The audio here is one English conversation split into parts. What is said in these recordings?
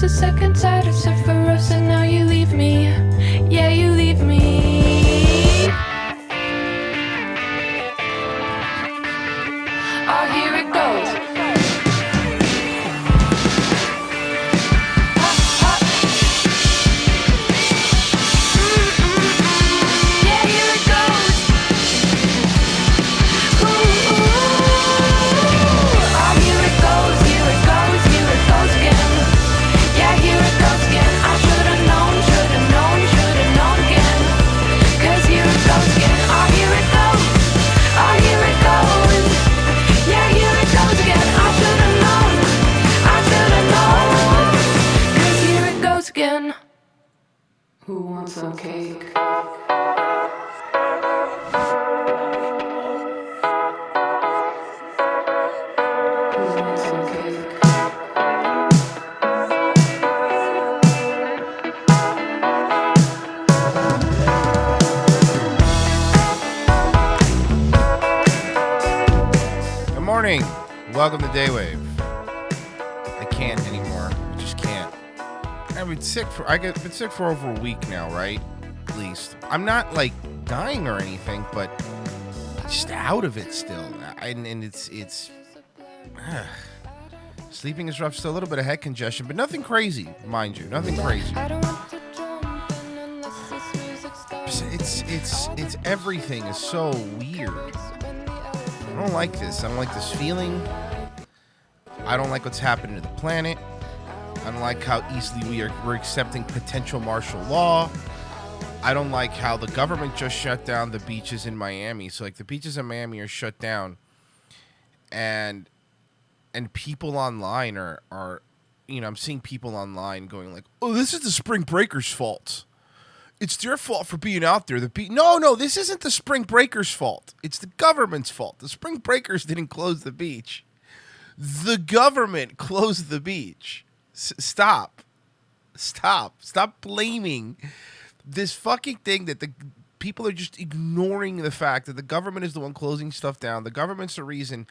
a second tired, so for us, and now you leave me. Yeah, you leave me. Oh, here it goes. Who wants some cake? Who wants some cake? Good morning. Welcome to Daywave. I can't anymore. I just can't. I've been sick for over a week now, right? At least. I'm not like dying or anything, but just out of it still. And it's sleeping is rough. Still a little bit of head congestion, but nothing crazy, mind you. Nothing crazy. It's everything is so weird. I don't like this. I don't like this feeling. I don't like what's happening to the planet. I don't like how easily we're accepting potential martial law. I don't like how the government just shut down the beaches in Miami. So like the beaches in Miami are shut down, and people online are I'm seeing people online going like, "Oh, this is the spring breakers' fault. It's their fault for being out there." No, this isn't the spring breakers' fault. It's the government's fault. The spring breakers didn't close the beach. The government closed the beach. Stop blaming this fucking thing that the people are just ignoring the fact that the government is the one closing stuff down. The government's the reason.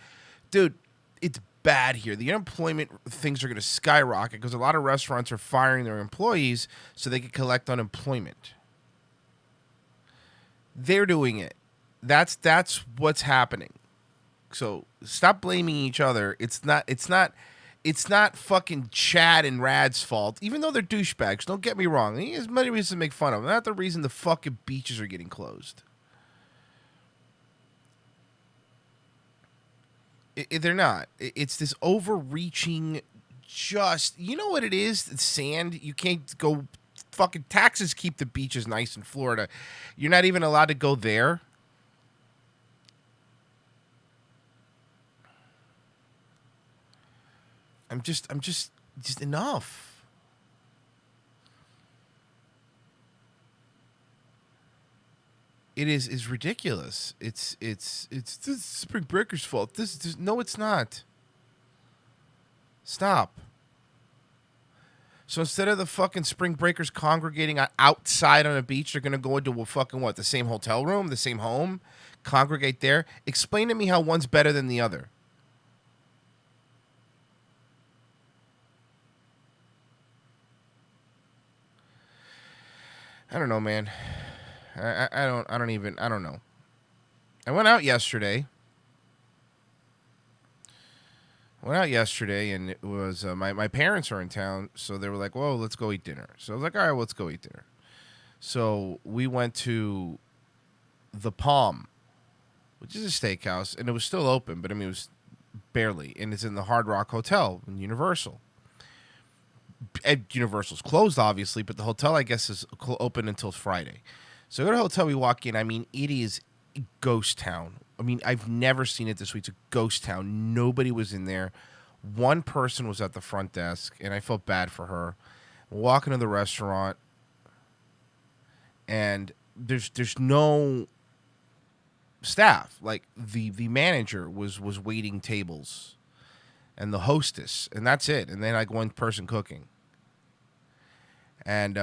Dude, it's bad here. The unemployment things are going to skyrocket because a lot of restaurants are firing their employees so they can collect unemployment. They're doing it. That's what's happening. So stop blaming each other. It's not fucking Chad and Rad's fault, even though they're douchebags. Don't get me wrong. He has many reasons to make fun of them. Not the reason the fucking beaches are getting closed. They're not. It's this overreaching, just, you know what it is? It's sand. You can't go, fucking taxes keep the beaches nice in Florida. You're not even allowed to go there. I'm just enough. It is ridiculous. It's the spring breakers' fault. No, it's not. Stop. So instead of the fucking spring breakers congregating outside on a beach, they're gonna go into a fucking the same hotel room, the same home, congregate there. Explain to me how one's better than the other. I don't know, man. I don't know. I went out yesterday. And it was my parents are in town, so they were like, "Whoa, let's go eat dinner." So I was like, "All right, let's go eat dinner." So we went to the Palm, which is a steakhouse, and it was still open, but I mean it was barely, and it's in the Hard Rock Hotel in Universal. Universal's closed, obviously, but the hotel, I guess, is open until Friday. So go to the hotel, we walk in. I mean, it is a ghost town. I mean, I've never seen it this way. It's a ghost town. Nobody was in there. One person was at the front desk, and I felt bad for her. Walking to the restaurant, and there's no staff. Like the manager was waiting tables, and the hostess, and that's it. And then like one person cooking. And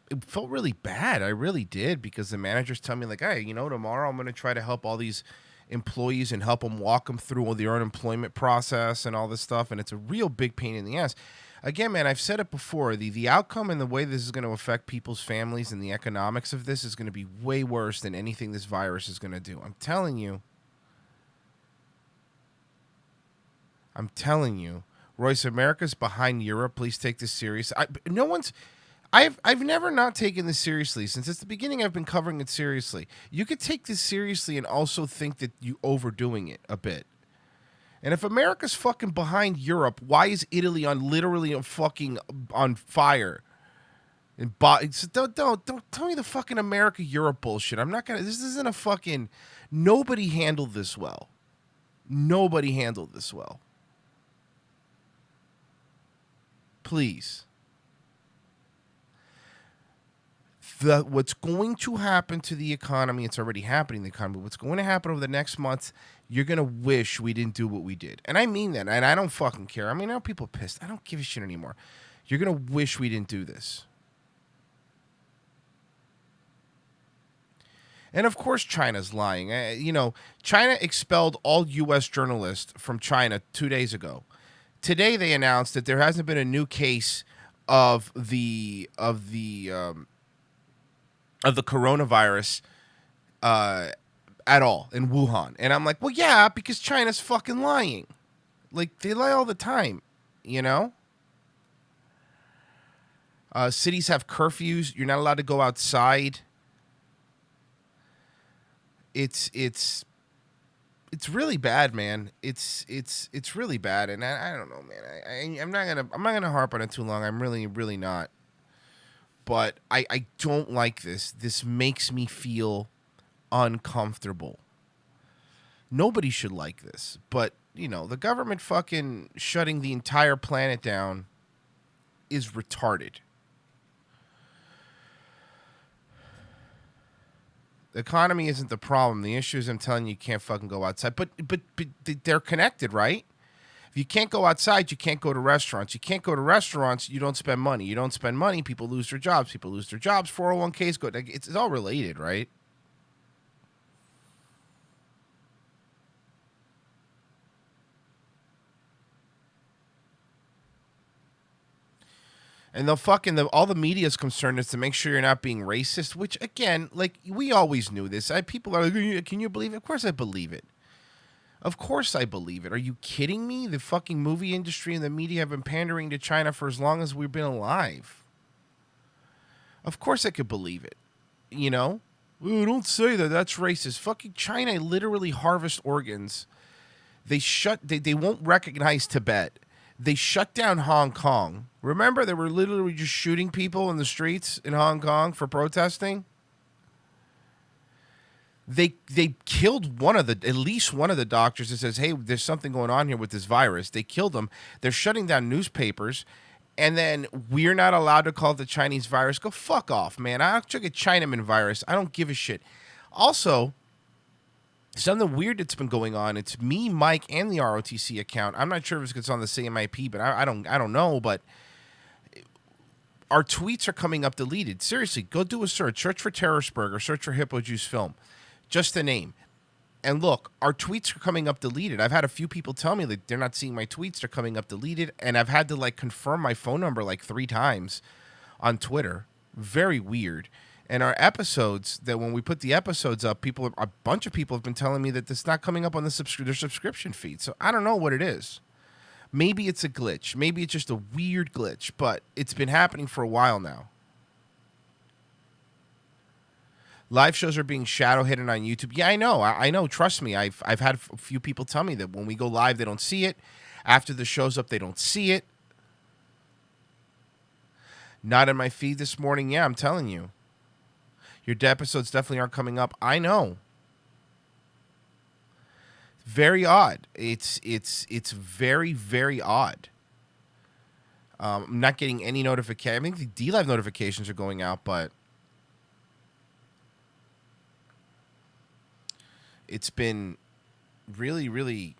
it felt really bad. I really did, because the managers tell me like, "Hey, tomorrow I'm going to try to help all these employees and help them walk them through their unemployment process and all this stuff. And it's a real big pain in the ass. Again, man, I've said it before. The outcome and the way this is going to affect people's families and the economics of this is going to be way worse than anything this virus is going to do. I'm telling you. Royce, America's behind Europe. Please take this serious. I've never not taken this seriously. Since it's the beginning, I've been covering it seriously. You could take this seriously and also think that you're overdoing it a bit. And if America's fucking behind Europe, why is Italy literally on fire? And don't tell me the fucking America Europe bullshit. I'm not gonna. This isn't a fucking. Nobody handled this well. Please. What's going to happen to the economy, it's already happening in the economy. What's going to happen over the next month, you're going to wish we didn't do what we did. And I mean that. And I don't fucking care. I mean, I know people are pissed. I don't give a shit anymore. You're going to wish we didn't do this. And of course, China's lying. China expelled all U.S. journalists from China 2 days ago. Today, they announced that there hasn't been a new case of the coronavirus at all in Wuhan. And I'm like, well, yeah, because China's fucking lying. Like, they lie all the time, you know? Cities have curfews. You're not allowed to go outside. It's really bad, man. It's really bad, and I don't know, man. I'm not gonna harp on it too long. I'm really not. But I don't like this. This makes me feel uncomfortable. Nobody should like this. But, the government fucking shutting the entire planet down is retarded. The economy isn't the problem. The issue is I'm telling you can't fucking go outside. But they're connected, right? If you can't go outside, you can't go to restaurants. You can't go to restaurants, you don't spend money. You don't spend money, people lose their jobs. People lose their jobs, 401ks go. It's all related, right? And all the media is concerned is to make sure you're not being racist, which, again, like, we always knew this. People are like, can you believe it? Of course I believe it. Of course I believe it. Are you kidding me? The fucking movie industry and the media have been pandering to China for as long as we've been alive. Of course I could believe it. Oh, don't say that. That's racist. Fucking China literally harvest organs. They won't recognize Tibet. They shut down Hong Kong. Remember, they were literally just shooting people in the streets in Hong Kong for protesting? They killed at least one of the doctors that says, hey, there's something going on here with this virus. They killed them. They're shutting down newspapers. And then we're not allowed to call it the Chinese virus. Go fuck off, man. I took a Chinaman virus. I don't give a shit. Also, something weird that's been going on. It's me, Mike, and the ROTC account. I'm not sure if it's on the same IP, but I don't know. But our tweets are coming up deleted. Seriously, go do a search. Search for Terrorsburg or search for Hippo Juice Film. Just the name. And look, our tweets are coming up deleted. I've had a few people tell me that they're not seeing my tweets. They're coming up deleted. And I've had to confirm my phone number 3 times on Twitter. Very weird. And our episodes, that when we put the episodes up, a bunch of people have been telling me that it's not coming up on their subscription feed. So I don't know what it is. Maybe it's a glitch. Maybe it's just a weird glitch. But it's been happening for a while now. Live shows are being shadow hidden on YouTube. Yeah, I know. I know. Trust me. I've had a few people tell me that when we go live, they don't see it. After the show's up, they don't see it. Not in my feed this morning. Yeah, I'm telling you. Your episodes definitely aren't coming up. I know. Very odd. It's very, very odd. I'm not getting any notification. I think the D-Live notifications are going out, but it's been really, really...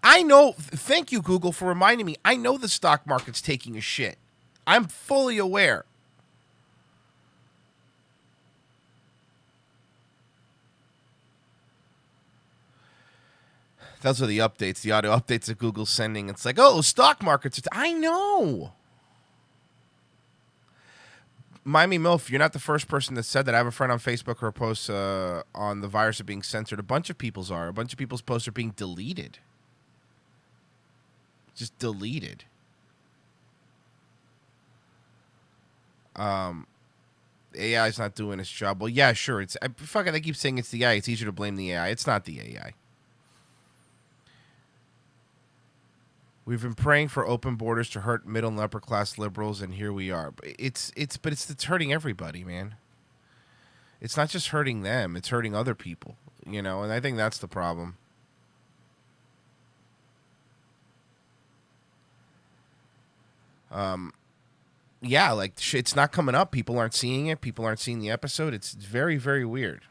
I know... Thank you, Google, for reminding me. I know the stock market's taking a shit. I'm fully aware. Those are the updates, the auto updates that Google's sending. It's like, oh, stock markets. I know. Miami MILF, you're not the first person that said that. I have a friend on Facebook who posts on the virus of being censored. A bunch of people's are. A bunch of people's posts are being deleted. Just deleted. AI is not doing its job. Well, yeah, sure. They keep saying it's the AI. It's easier to blame the AI. It's not the AI. We've been praying for open borders to hurt middle and upper class liberals, and here we are. It's hurting everybody, man. It's not just hurting them; it's hurting other people, and I think that's the problem. Yeah, like it's not coming up. People aren't seeing it. People aren't seeing the episode. It's very, very weird.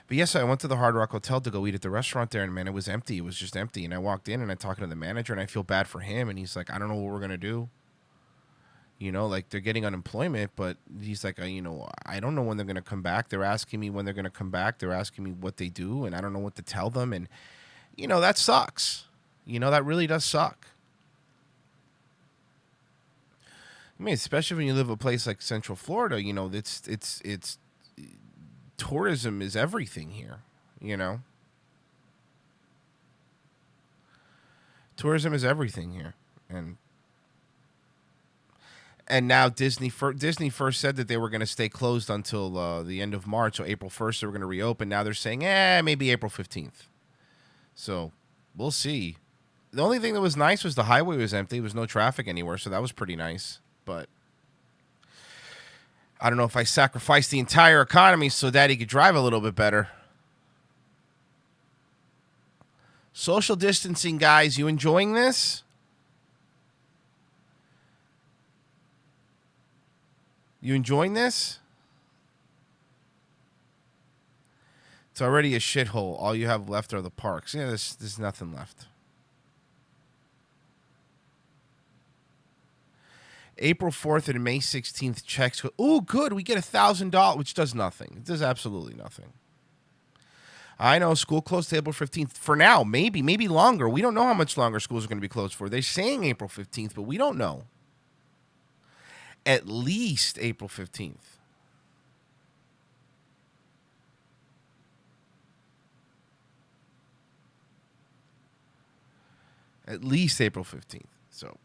But yes, I went to the Hard Rock Hotel to go eat at the restaurant there, and man, it was empty. It was just empty. And I walked in and I talked to the manager, and I feel bad for him. And he's like, I don't know what we're gonna do. Like they're getting unemployment, but he's like, I don't know when they're gonna come back. They're asking me when they're gonna come back. They're asking me what they do, and I don't know what to tell them. And that sucks. That really does suck. I mean, especially when you live a place like Central Florida, it's tourism is everything here, Tourism is everything here. And now Disney first said that they were going to stay closed until the end of March, so April 1st they were going to reopen. Now they're saying, maybe April 15th. So, we'll see. The only thing that was nice was the highway was empty. There was no traffic anywhere, so that was pretty nice. But I don't know if I sacrificed the entire economy so Daddy could drive a little bit better. Social distancing, guys. You enjoying this? You enjoying this? It's already a shithole. All you have left are the parks. Yeah, there's nothing left. April 4th and May 16th checks. Oh, good. We get $1,000, which does nothing. It does absolutely nothing. I know school closed to April 15th for now. Maybe longer. We don't know how much longer schools are going to be closed for. They're saying April 15th, but we don't know. At least April 15th. At least April 15th. So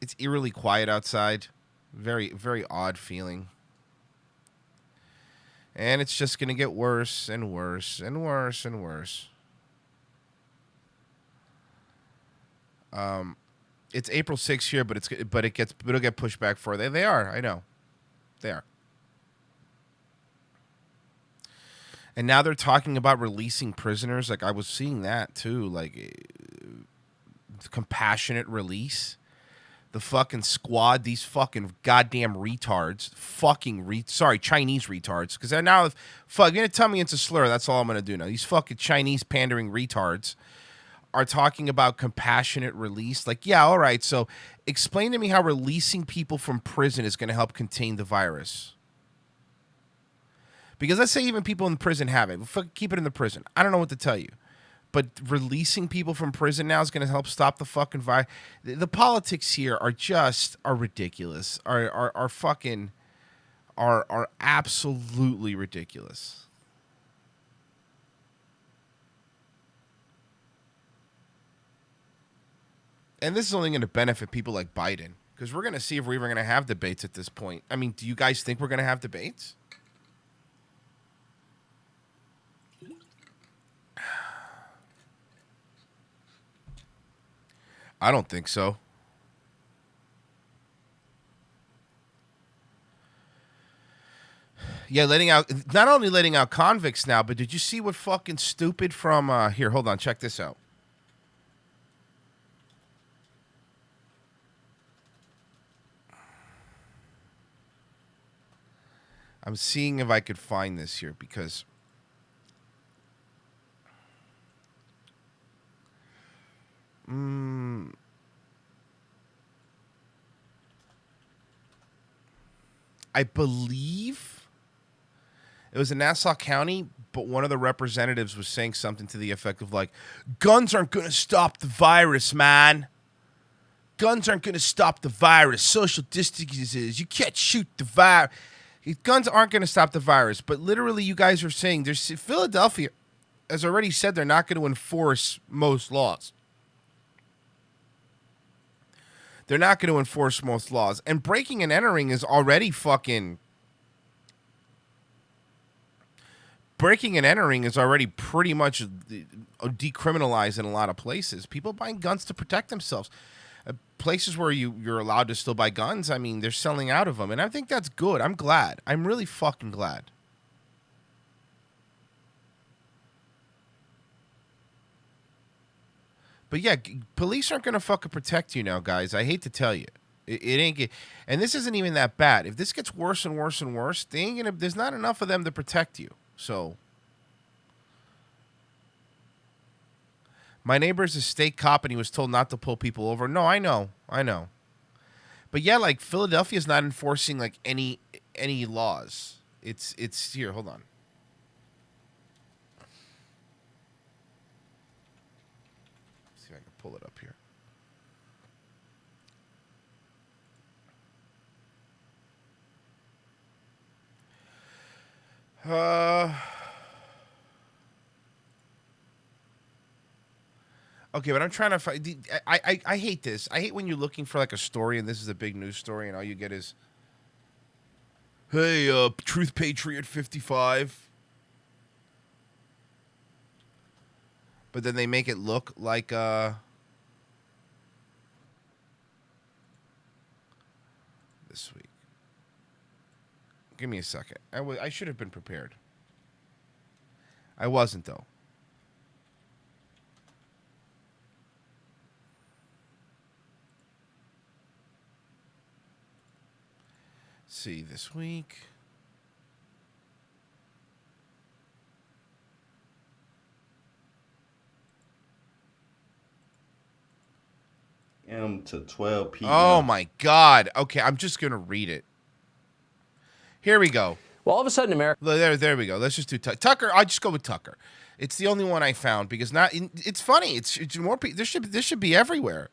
it's eerily quiet outside. Very, very odd feeling. And it's just going to get worse and worse and worse and worse. It's April 6th here, but it'll get pushed back further. They are, I know. They are. And now they're talking about releasing prisoners. Like I was seeing that too, like compassionate release. The fucking squad, these fucking goddamn retards, Chinese retards. Because now, you're gonna tell me it's a slur. That's all I'm gonna do now. These fucking Chinese pandering retards are talking about compassionate release. Like, yeah, all right. So, explain to me how releasing people from prison is gonna help contain the virus. Because let's say even people in prison have it. Keep it in the prison. I don't know what to tell you. But releasing people from prison now is going to help stop the fucking virus. The politics here are ridiculous. Are absolutely ridiculous. And this is only going to benefit people like Biden, because we're going to see if we're even going to have debates at this point. I mean, do you guys think we're going to have debates? I don't think so. Yeah, not only letting out convicts now, but did you see what fucking stupid from here, hold on, check this out. I'm seeing if I could find this here because I believe it was in Nassau County, but one of the representatives was saying something to the effect of like, guns aren't going to stop the virus, man. Guns aren't going to stop the virus. Social distancing is. You can't shoot the virus. Guns aren't going to stop the virus. But literally, you guys are saying Philadelphia has already said they're not going to enforce most laws. They're not going to enforce most laws. And breaking and entering is already fucking... Breaking and entering is already pretty much decriminalized in a lot of places. People buying guns to protect themselves. Places where you're allowed to still buy guns, I mean, they're selling out of them. And I think that's good. I'm glad. I'm really fucking glad. But yeah, police aren't going to fucking protect you now, guys. I hate to tell you. It ain't and this isn't even that bad. If this gets worse and worse and worse, there's not enough of them to protect you. So my neighbor's a state cop and he was told not to pull people over. No, I know. But yeah, like Philadelphia's not enforcing like any laws. It's here, hold on. Let's see if I can pull it up here. Okay, but I'm trying to find. I hate this. I hate when you're looking for like a story and this is a big news story and all you get is, hey, Truth Patriot 55. But then they make it look like this week. Give me a second. I should have been prepared. I wasn't, though. Let's see, this week. M to 12 p.m. Oh, my God. Okay, I'm just going to read it. Here we go. Well, all of a sudden, America. There we go. Let's just do Tucker. I'll just go with Tucker. It's the only one I found because it's funny. It's more. This should be everywhere.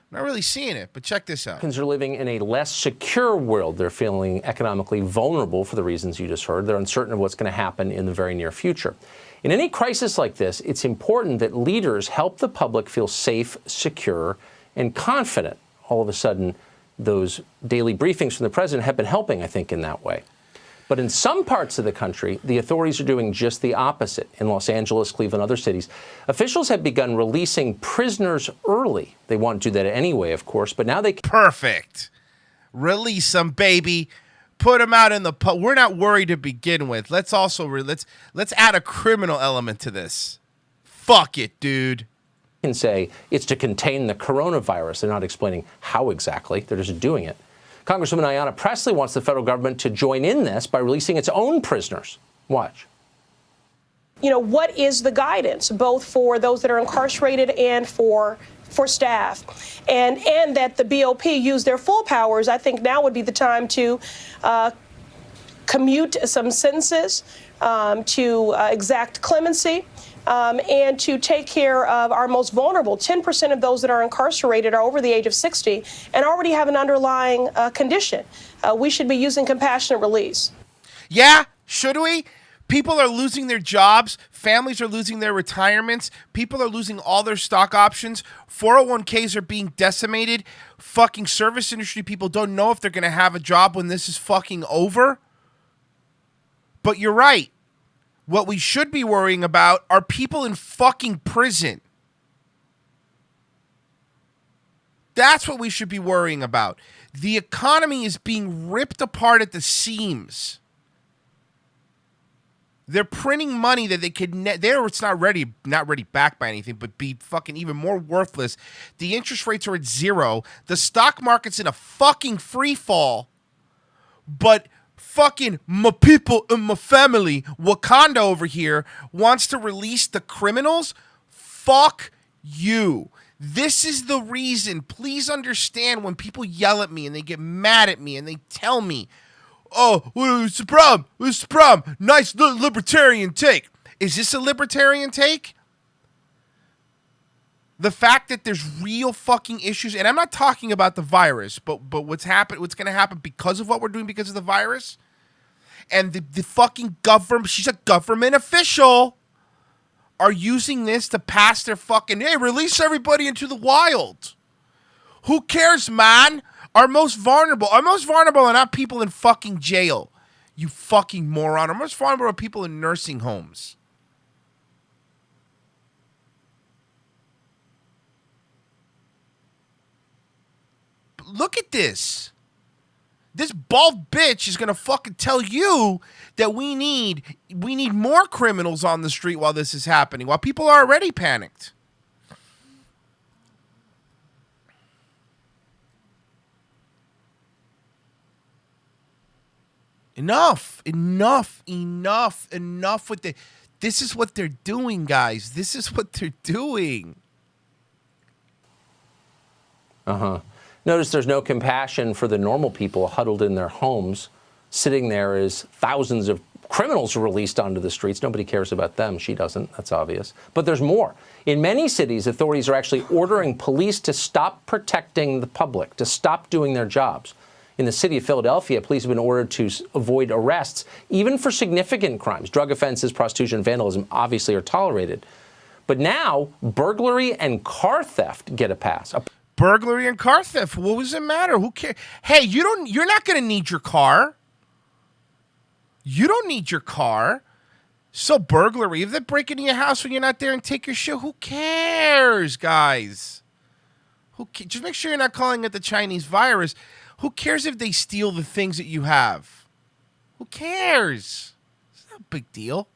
I'm not really seeing it, but check this out. Americans are living in a less secure world. They're feeling economically vulnerable for the reasons you just heard. They're uncertain of what's going to happen in the very near future. In any crisis like this, it's important that leaders help the public feel safe, secure, and confident. All of a sudden, those daily briefings from the president have been helping, I think, in that way. But in some parts of the country, the authorities are doing just the opposite. In Los Angeles, Cleveland, other cities, officials have begun releasing prisoners early. They want to do that anyway, of course, but now they can. Perfect. Release them, baby. Put them out in the we're not worried to begin with. Let's also let's add a criminal element to this. Fuck it, dude. Can say it's to contain the coronavirus. They're not explaining how exactly. They're just doing it. Congresswoman Ayanna Pressley wants the federal government to join in this by releasing its own prisoners. Watch. You know, what is the guidance, both for those that are incarcerated and for staff? And that the BOP use their full powers. I think now would be the time to commute some sentences, to exact clemency, and to take care of our most vulnerable. 10% of those that are incarcerated are over the age of 60 and already have an underlying condition. We should be using compassionate release. Yeah, should we? People are losing their jobs. Families are losing their retirements. People are losing all their stock options. 401ks are being decimated. Fucking service industry people don't know if they're going to have a job when this is fucking over. But you're right. What we should be worrying about are people in fucking prison. That's what we should be worrying about. The economy is being ripped apart at the seams. They're printing money that they could it's not ready back by anything, but be fucking even more worthless. The interest rates are at zero. The stock market's in a fucking free fall. But fucking my people and my family, Wakanda over here, wants to release the criminals? Fuck you. This is the reason. Please understand when people yell at me and they get mad at me and they tell me, oh, what's the problem? What's the problem? Nice libertarian take. Is this a libertarian take? The fact that there's real fucking issues, and I'm not talking about the virus, but what's going to happen because of what we're doing because of the virus, and the fucking government, she's a government official, are using this to pass their fucking, hey, release everybody into the wild. Who cares, man? Our most vulnerable are not people in fucking jail. You fucking moron. Our most vulnerable are people in nursing homes. Look at this. This bald bitch is gonna fucking tell you that we need more criminals on the street while this is happening, while people are already panicked. Enough with the. This is what they're doing, guys. This is what they're doing. Notice there's no compassion for the normal people huddled in their homes, sitting there as thousands of criminals are released onto the streets. Nobody cares about them. She doesn't. That's obvious. But there's more. In many cities, authorities are actually ordering police to stop protecting the public, to stop doing their jobs. In the city of Philadelphia, police have been ordered to avoid arrests, even for significant crimes. Drug offenses, prostitution, and vandalism obviously are tolerated. But now, burglary and car theft get a pass. Burglary and car theft. What does it matter? Who cares? Hey, you're not going to need your car. You don't need your car. So burglary, if they break into your house when you're not there and take your shit, who cares, guys? Just make sure you're not calling it the Chinese virus. Who cares if they steal the things that you have? Who cares? It's not a big deal.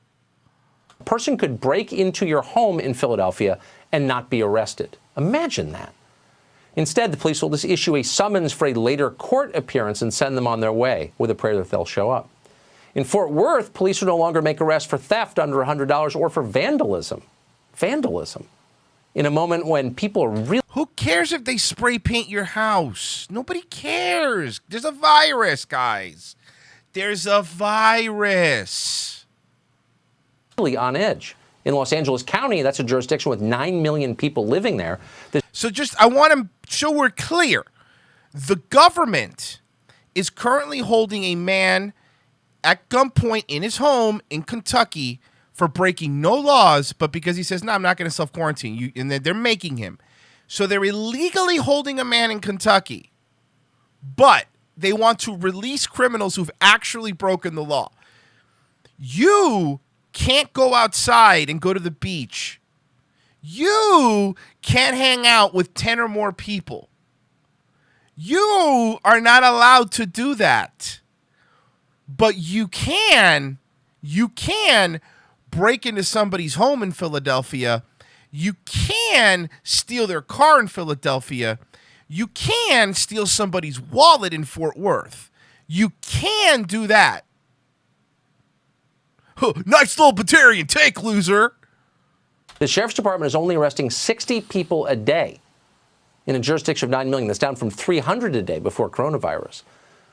A person could break into your home in Philadelphia and not be arrested. Imagine that. Instead, the police will just issue a summons for a later court appearance and send them on their way with a prayer that they'll show up. In Fort Worth, police will no longer make arrests for theft under $100 or for vandalism. Vandalism. In a moment when people are really... Who cares if they spray paint your house? Nobody cares. There's a virus, guys. There's a virus. ...really on edge. In Los Angeles County, that's a jurisdiction with 9 million people living there. So I want to show we're clear. The government is currently holding a man at gunpoint in his home in Kentucky for breaking no laws, but because he says, no, I'm not going to self-quarantine. And they're making him. So they're illegally holding a man in Kentucky, but they want to release criminals who've actually broken the law. You can't go outside and go to the beach. You can't hang out with 10 or more people. You are not allowed to do that. But you can break into somebody's home in Philadelphia. You can steal their car in Philadelphia. You can steal somebody's wallet in Fort Worth. You can do that. Nice little libertarian take, loser. The sheriff's department is only arresting 60 people a day in a jurisdiction of 9 million. That's down from 300 a day before coronavirus.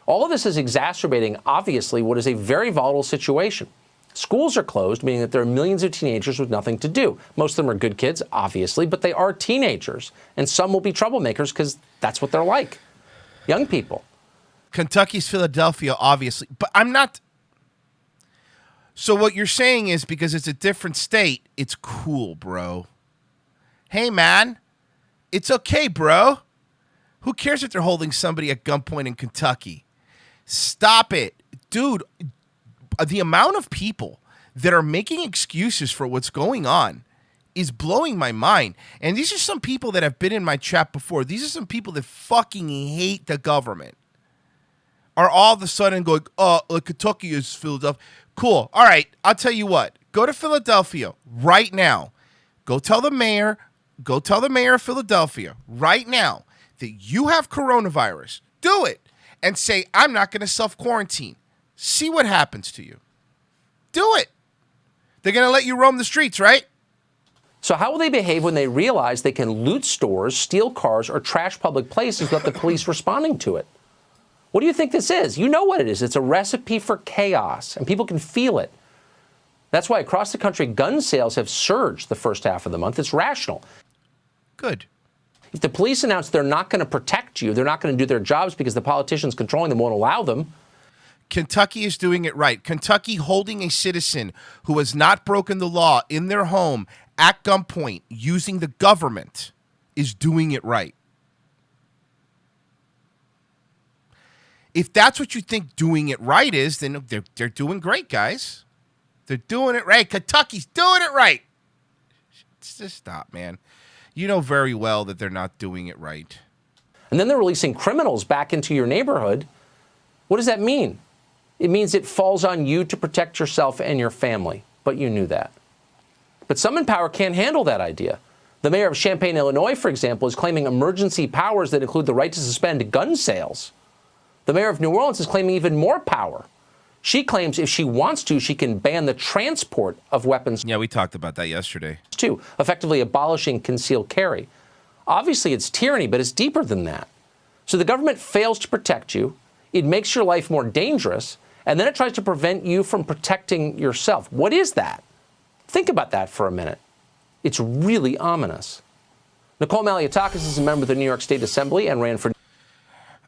All of this is exacerbating, obviously, what is a very volatile situation. Schools are closed, meaning that there are millions of teenagers with nothing to do. Most of them are good kids, obviously, but they are teenagers. And some will be troublemakers because that's what they're like. Young people. Kentucky's Philadelphia, obviously. But I'm not... So what you're saying is because it's a different state, it's cool, bro. Hey, man. It's okay, bro. Who cares if they're holding somebody at gunpoint in Kentucky? Stop it. Dude, the amount of people that are making excuses for what's going on is blowing my mind. And these are some people that have been in my chat before. These are some people that fucking hate the government. Are all of a sudden going, Kentucky is Philadelphia. Cool. All right. I'll tell you what. Go to Philadelphia right now. Go tell the mayor of Philadelphia right now that you have coronavirus. Do it. And say, I'm not going to self-quarantine. See what happens to you. Do it. They're going to let you roam the streets, right? So how will they behave when they realize they can loot stores, steal cars, or trash public places without the police responding to it? What do you think this is? You know what it is. It's a recipe for chaos, and people can feel it. That's why across the country, gun sales have surged the first half of the month. It's rational. Good. If the police announce they're not going to protect you, they're not going to do their jobs because the politicians controlling them won't allow them. Kentucky is doing it right. Kentucky holding a citizen who has not broken the law in their home at gunpoint using the government is doing it right. If that's what you think doing it right is, then they're doing great, guys. They're doing it right. Kentucky's doing it right. Just stop, man. You know very well that they're not doing it right. And then they're releasing criminals back into your neighborhood. What does that mean? It means it falls on you to protect yourself and your family. But you knew that. But some in power can't handle that idea. The mayor of Champaign, Illinois, for example, is claiming emergency powers that include the right to suspend gun sales. The mayor of New Orleans is claiming even more power. She claims if she wants to, she can ban the transport of weapons. Yeah, we talked about that yesterday. Too, effectively abolishing concealed carry. Obviously, it's tyranny, but it's deeper than that. So the government fails to protect you. It makes your life more dangerous, and then it tries to prevent you from protecting yourself. What is that? Think about that for a minute. It's really ominous. Nicole Maliotakis is a member of the New York State Assembly and ran for...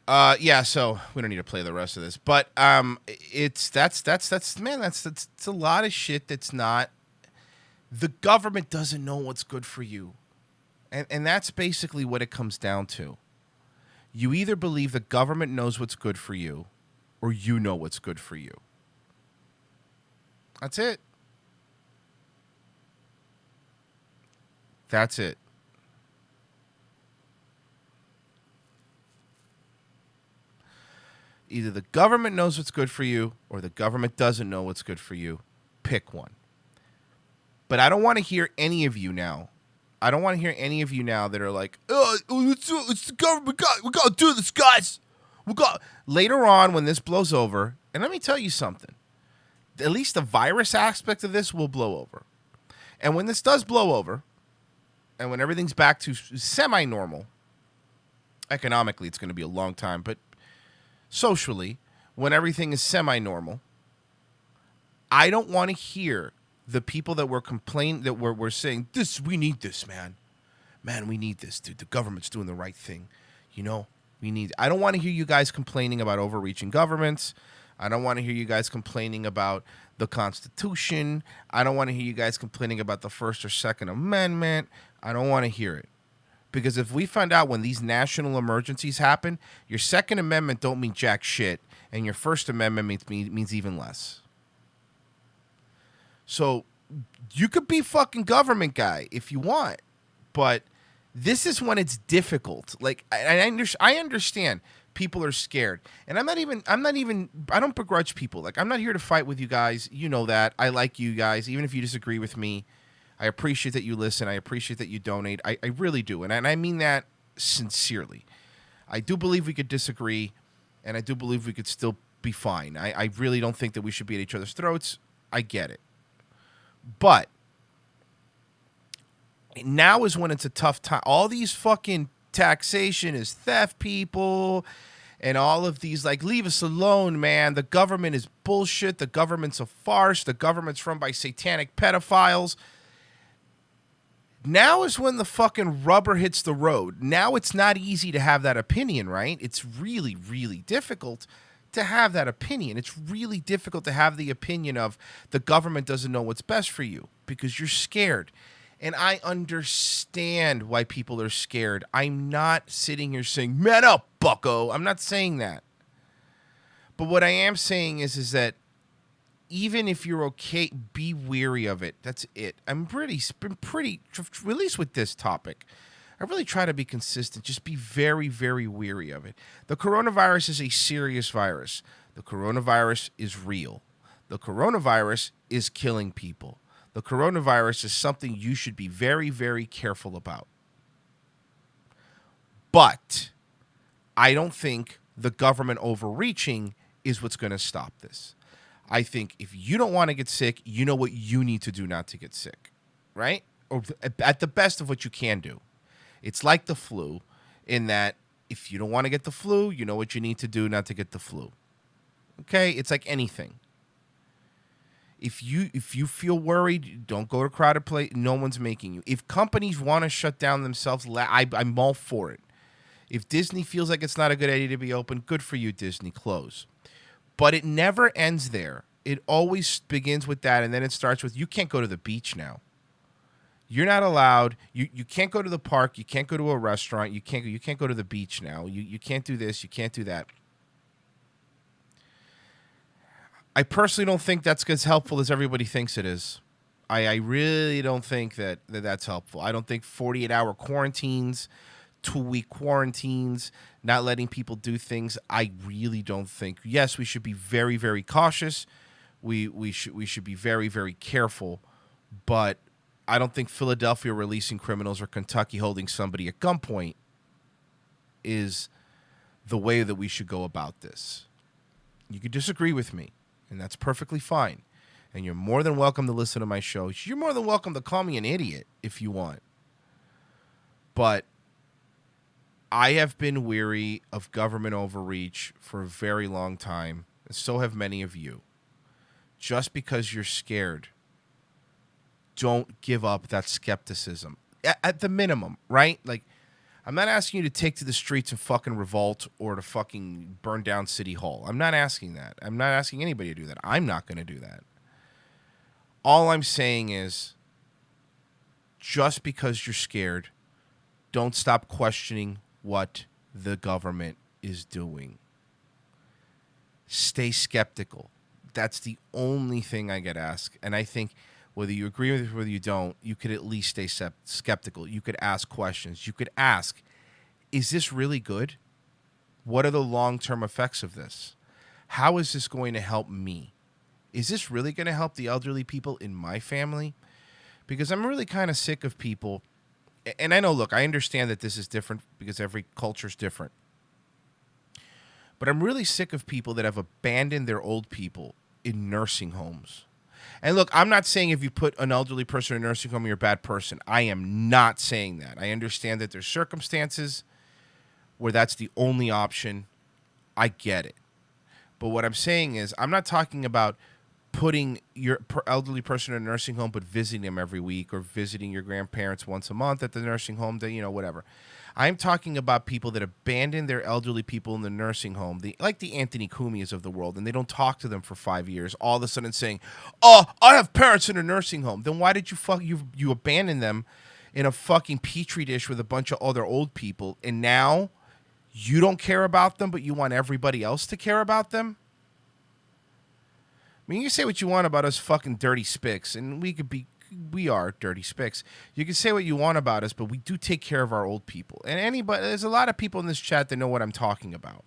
Yeah, so we don't need to play the rest of this, but it's a lot of shit that's not. The government doesn't know what's good for you, and that's basically what it comes down to. You either believe the government knows what's good for you, or you know what's good for you. That's it. That's it. Either the government knows what's good for you or the government doesn't know what's good for you. Pick one. But I don't want to hear any of you now. I don't want to hear any of you now that are like, oh, it's the government. We got to do this, guys. Later on when this blows over, and let me tell you something. At least the virus aspect of this will blow over. And when this does blow over, and when everything's back to semi-normal, economically it's going to be a long time, but socially, when everything is semi-normal, I don't want to hear the people that were complaining, that were saying, we need this, man. Man, we need this, dude. The government's doing the right thing. You know, I don't want to hear you guys complaining about overreaching governments. I don't want to hear you guys complaining about the Constitution. I don't want to hear you guys complaining about the First or Second Amendment. I don't want to hear it. Because if we find out when these national emergencies happen, your Second Amendment don't mean jack shit, and your First Amendment means even less. So you could be fucking government guy if you want, but this is when it's difficult. Like I understand people are scared, and I don't begrudge people. Like I'm not here to fight with you guys. You know that. I like you guys, even if you disagree with me. I appreciate that you listen. I appreciate that you donate. I really do. And I mean that sincerely. I do believe we could disagree, and I do believe we could still be fine. I really don't think that we should be at each other's throats. I get it. But now is when it's a tough time. All these fucking taxation is theft people and all of these, like, leave us alone, man. The government is bullshit. The government's a farce. The government's run by satanic pedophiles. Now is when the fucking rubber hits the road. Now it's not easy to have that opinion, right? It's really, really difficult to have that opinion. It's really difficult to have the opinion of the government doesn't know what's best for you because you're scared. And I understand why people are scared. I'm not sitting here saying, man up, bucko. I'm not saying that. But what I am saying is that even if you're okay, be wary of it. That's it. Been pretty, at least with this topic, I really try to be consistent. Just be very, very wary of it. The coronavirus is a serious virus. The coronavirus is real. The coronavirus is killing people. The coronavirus is something you should be very, very careful about. But I don't think the government overreaching is what's going to stop this. I think if you don't want to get sick, you know what you need to do not to get sick, right? Or at the best of what you can do. It's like the flu in that If you don't want to get the flu, you know what you need to do not to get the flu. Okay? It's like anything. If you feel worried, don't go to crowded place. No one's making you. If companies want to shut down themselves, I'm all for it. If Disney feels like it's not a good idea to be open, good for you, Disney. Close. But it never ends there. It always begins with that, and then it starts with, you can't go to the beach now. You're not allowed. You can't go to the park. You can't go to a restaurant. You can't go to the beach now. You can't do this. You can't do that. I personally don't think that's as helpful as everybody thinks it is. I really don't think that's helpful. I don't think 48-hour quarantines, 2-week quarantines, not letting people do things, I really don't think. Yes, we should be very, very cautious. We should be very, very careful. But I don't think Philadelphia releasing criminals or Kentucky holding somebody at gunpoint is the way that we should go about this. You could disagree with me, and that's perfectly fine. And you're more than welcome to listen to my show. You're more than welcome to call me an idiot if you want. But I have been weary of government overreach for a very long time, and so have many of you. Just because you're scared, don't give up that skepticism. At the minimum, right? Like, I'm not asking you to take to the streets and fucking revolt or to fucking burn down City Hall. I'm not asking that. I'm not asking anybody to do that. I'm not going to do that. All I'm saying is, just because you're scared, don't stop questioning what the government is doing. Stay skeptical. That's the only thing I get asked. And I think whether you agree with it or whether you don't, you could at least stay skeptical. You could ask questions. You could ask, is this really good? What are the long-term effects of this? How is this going to help me? Is this really going to help the elderly people in my family? Because I'm really kind of sick of people. And I know, look, I understand that this is different because every culture is different. But I'm really sick of people that have abandoned their old people in nursing homes. And look, I'm not saying if you put an elderly person in a nursing home, you're a bad person. I am not saying that. I understand that there's circumstances where that's the only option. I get it. But what I'm saying is, I'm not talking about putting your elderly person in a nursing home but visiting them every week or visiting your grandparents once a month at the nursing home, whatever. I'm talking about people that abandon their elderly people in the nursing home, like the Anthony Cumias of the world, and they don't talk to them for 5 years, all of a sudden saying, oh, I have parents in a nursing home. Then why did you abandon them in a fucking petri dish with a bunch of other old people, and now you don't care about them, but you want everybody else to care about them? I mean, you can say what you want about us fucking dirty spicks, and we are dirty spicks. You can say what you want about us, but we do take care of our old people. And there's a lot of people in this chat that know what I'm talking about.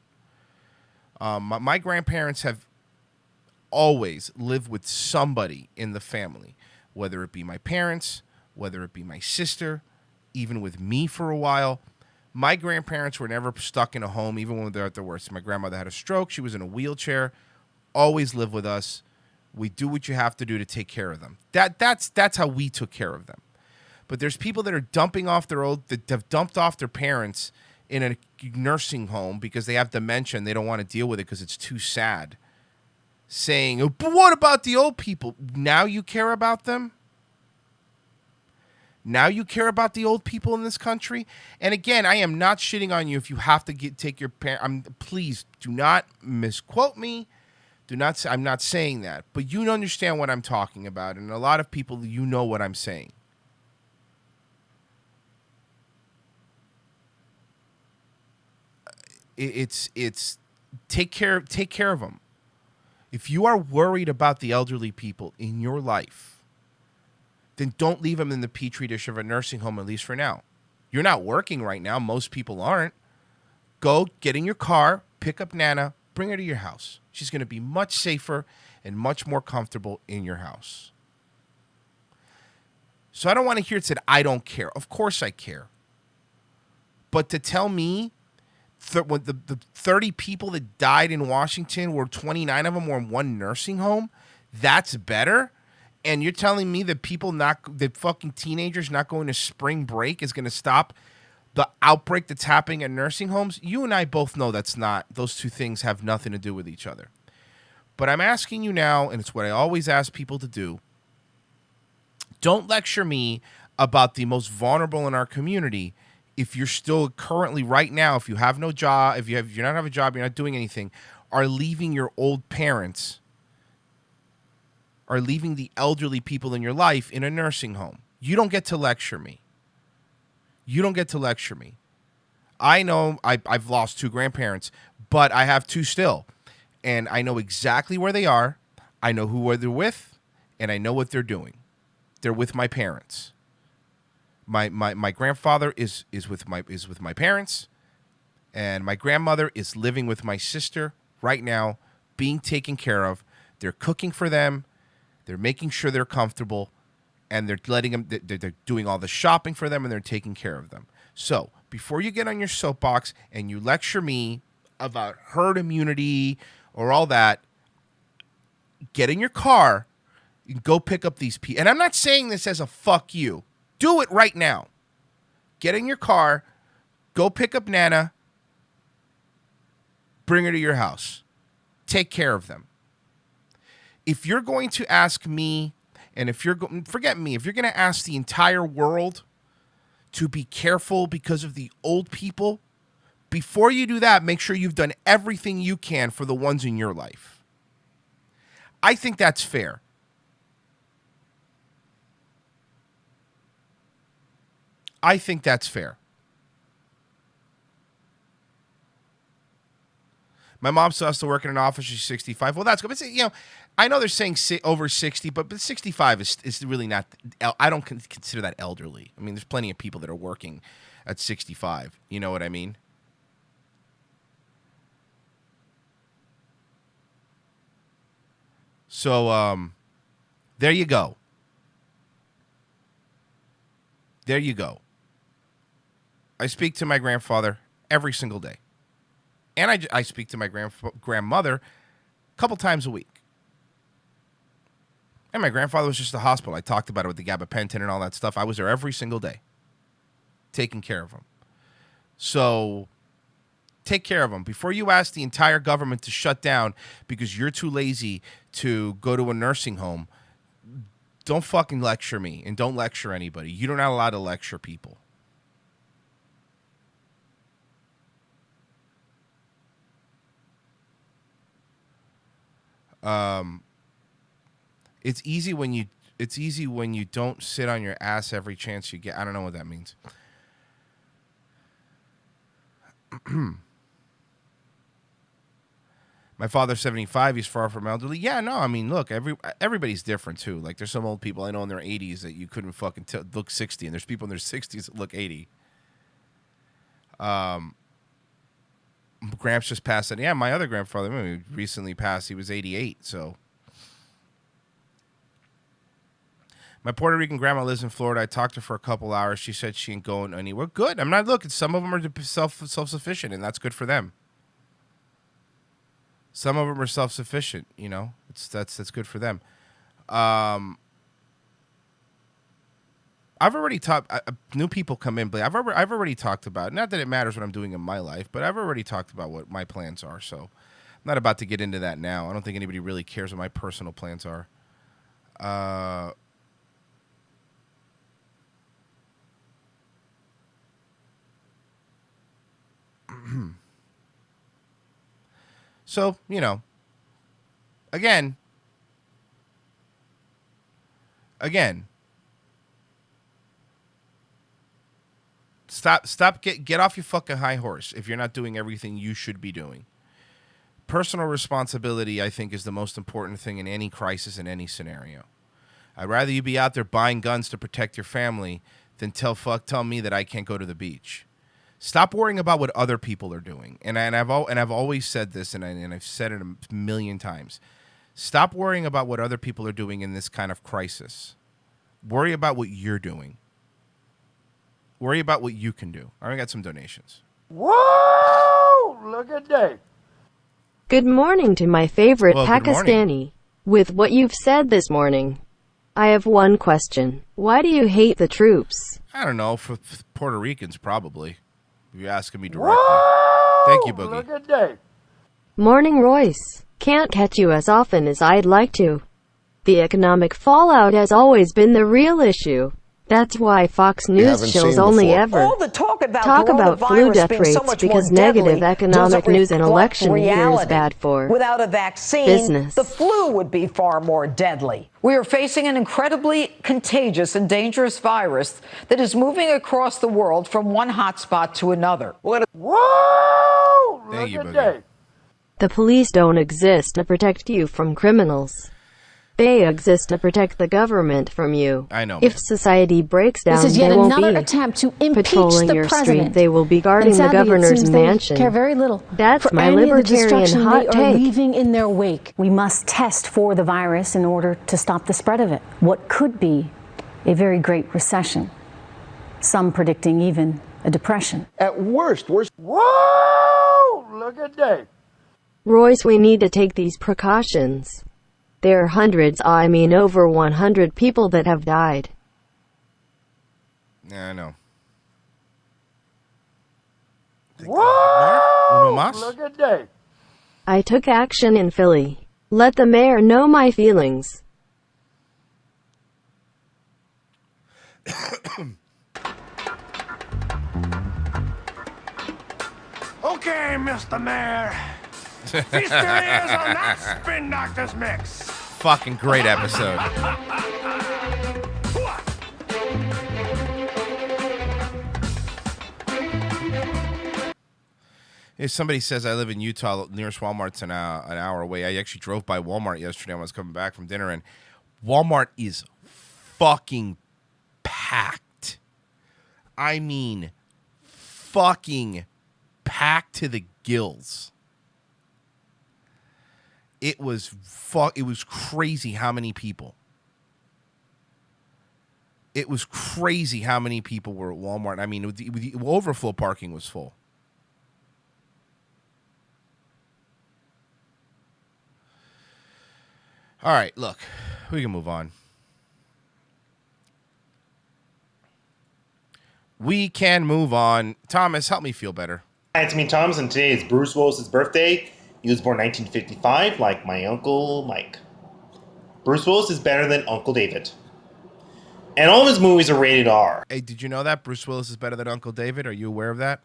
My grandparents have always lived with somebody in the family, whether it be my parents, whether it be my sister, even with me for a while. My grandparents were never stuck in a home, even when they're at their worst. My grandmother had a stroke. She was in a wheelchair. Always lived with us. We do what you have to do to take care of them. That's how we took care of them. But there's people that are that have dumped off their parents in a nursing home because they have dementia and they don't want to deal with it because it's too sad. Saying, oh, but what about the old people? Now you care about them? Now you care about the old people in this country? And again, I am not shitting on you if you have to take your parents. Please do not misquote me. I'm not saying that, but you understand what I'm talking about, and a lot of people, know what I'm saying. It's take care of them. If you are worried about the elderly people in your life, then don't leave them in the petri dish of a nursing home, at least for now. You're not working right now. Most people aren't. Go get in your car, pick up Nana, bring her to your house. She's going to be much safer and much more comfortable in your house. So I don't want to hear it said, I don't care. Of course I care. But to tell me when the 30 people that died in Washington, 29 of them were in one nursing home, that's better? And you're telling me that fucking teenagers not going to spring break is going to stop the outbreak that's happening at nursing homes, you and I both know those two things have nothing to do with each other. But I'm asking you now, and it's what I always ask people to do, don't lecture me about the most vulnerable in our community if you're still currently right now, if you have no job, if you're not have a job, you're not doing anything, are leaving your old parents, are leaving the elderly people in your life in a nursing home. You don't get to lecture me. You don't get to lecture me. I know I've lost 2 grandparents, but I have 2 still. And I know exactly where they are. I know who they're with, and I know what they're doing. They're with my parents. My grandfather is with my parents, and my grandmother is living with my sister right now, being taken care of. They're cooking for them. They're making sure they're comfortable, and they're letting them. They're doing all the shopping for them, and they're taking care of them. So before you get on your soapbox and you lecture me about herd immunity or all that, get in your car and go pick up these people. And I'm not saying this as a fuck you. Do it right now. Get in your car, go pick up Nana, bring her to your house. Take care of them. If you're going to ask me, and forget me, if you're going to ask the entire world to be careful because of the old people, before you do that, make sure you've done everything you can for the ones in your life. I think that's fair. I think that's fair. My mom still has to work in an office. She's 65. Well, that's good. But, I know they're saying over 60, but 65 is really not. I don't consider that elderly. I mean, there's plenty of people that are working at 65. You know what I mean? So, there you go. There you go. I speak to my grandfather every single day. And I speak to my grandmother a couple times a week. And my grandfather was just at the hospital. I talked about it with the gabapentin and all that stuff. I was there every single day, taking care of him. So take care of them. Before you ask the entire government to shut down because you're too lazy to go to a nursing home, don't fucking lecture me, and don't lecture anybody. You're not allowed to lecture people. It's easy when you don't sit on your ass every chance you get. I don't know what that means. My father's 75. He's far from elderly. Yeah, no, I mean, look, everybody's different too. Like, there's some old people I know in their 80s that you couldn't fucking look 60, and there's people in their 60s that look 80. Gramps just passed it. Yeah, my other grandfather recently passed. He was 88, so. My Puerto Rican grandma lives in Florida. I talked to her for a couple hours. She said she ain't going anywhere. Good. I'm not looking. Some of them are self-sufficient, and that's good for them. Some of them are self-sufficient, that's good for them. I've already talked. New people come in, but I've already talked about. Not that it matters what I'm doing in my life, but I've already talked about what my plans are. So I'm not about to get into that now. I don't think anybody really cares what my personal plans are. So, again, stop, get off your fucking high horse if you're not doing everything you should be doing. Personal responsibility, I think, is the most important thing in any crisis, in any scenario. I'd rather you be out there buying guns to protect your family than tell me that I can't go to the beach. Stop worrying about what other people are doing. And I've always said this, and I've said it a million times. Stop worrying about what other people are doing in this kind of crisis. Worry about what you're doing. Worry about what you can do. I already got some donations. Whoa! Look at that. Good morning to my favorite Well, good morning. Pakistani. With what you've said this morning, I have one question. Why do you hate the troops? I don't know, for Puerto Ricans, probably. You're asking me directly. Whoa! Thank you, Boogie. Look at Dave. Morning, Royce. Can't catch you as often as I'd like to. The economic fallout has always been the real issue. That's why Fox News shows only ever All the talk about flu coronavirus death being so rates much because more deadly negative economic doesn't news and reflect election year is reality. bad for Without a vaccine, business. the flu would be far more deadly. We are facing an incredibly contagious and dangerous virus that is moving across the world from one hotspot to another. Whoa! Thank you, Look at Boogie. Dave. The police don't exist to protect you from criminals. They exist to protect the government from you. I know, If man. society breaks down, This is yet they won't another be attempt to impeach patrolling the your president. street. They will be guarding And the sadly, it governor's seems they mansion. care very little That's for my any of the libertarian destruction hot they are take. leaving in their wake. We must test for the virus in order to stop the spread of it. What could be a very great recession. Some predicting even a depression. At worst, we're... Whoa! Look at Dave. Royce, we need to take these precautions. There are hundreds, I mean over 100 people that have died. Yeah, I know. Whoa! Uno mas? Look at Dave. I took action in Philly. Let the mayor know my feelings. Okay, Mr. Mayor. Feast your ears on that Spin Doctors mix. Fucking great episode. If somebody says I live in Utah, nearest Walmart's an hour away. I actually drove by Walmart yesterday when I was coming back from dinner, and Walmart is fucking packed. I mean, fucking packed to the gills. It was crazy how many people. It was crazy how many people were at Walmart. I mean, the overflow parking was full. All right, look, we can move on. We can move on. Thomas, help me feel better. Hi, it's me, Thomas, and today is Bruce Willis's birthday. He was born 1955, like my uncle Mike. Bruce Willis is better than Uncle David. And all of his movies are rated R. Hey, did you know that Bruce Willis is better than Uncle David? Are you aware of that?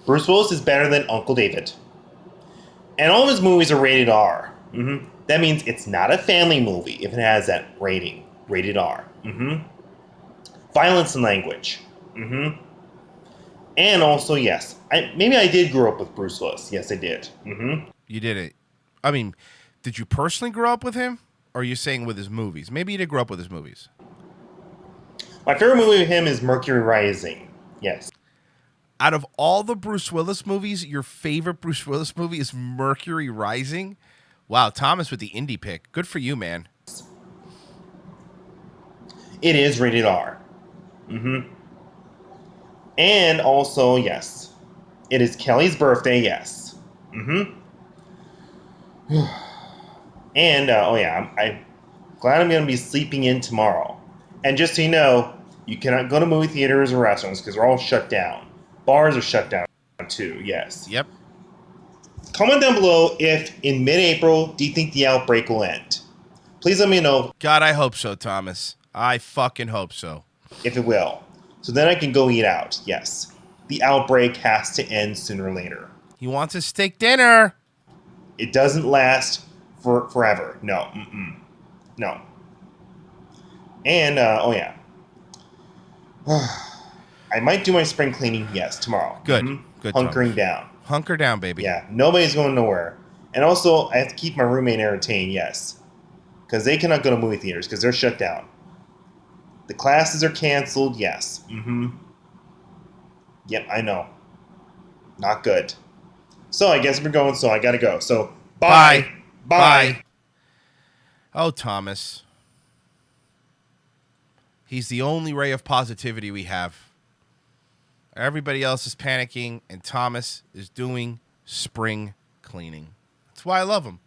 Bruce Willis is better than Uncle David. And all of his movies are rated R. That means it's not a family movie if it has that rating. Rated R. Violence and language. And also, yes, maybe I did grow up with Bruce Willis. Yes, I did. You did it. I mean, did you personally grow up with him? Or are you saying with his movies? Maybe you did grow up with his movies. My favorite movie with him is Mercury Rising. Yes. Out of all the Bruce Willis movies, your favorite Bruce Willis movie is Mercury Rising? Wow, Thomas with the indie pick. Good for you, man. It is rated R. And also, yes, it is Kelly's birthday, yes. And, I'm glad I'm going to be sleeping in tomorrow. And just so you know, you cannot go to movie theaters or restaurants because they're all shut down. Bars are shut down too, yes. Yep. Comment down below if in mid-April do you think the outbreak will end. Please let me know. God, I hope so, Thomas. I fucking hope so. If it will. So then I can go eat out, yes. The outbreak has to end sooner or later. He wants a steak dinner. It doesn't last forever. No. No. And, I might do my spring cleaning, yes, tomorrow. Good. Good. Hunkering Thomas. down. Hunker down, baby. Yeah, nobody's going nowhere. And also, I have to keep my roommate entertained, yes. Because they cannot go to movie theaters because they're shut down. The classes are canceled, yes. Yep, I know. Not good. So I guess we're going, so I gotta go. So, bye. Bye. Oh, Thomas. He's the only ray of positivity we have. Everybody else is panicking, and Thomas is doing spring cleaning. That's why I love him.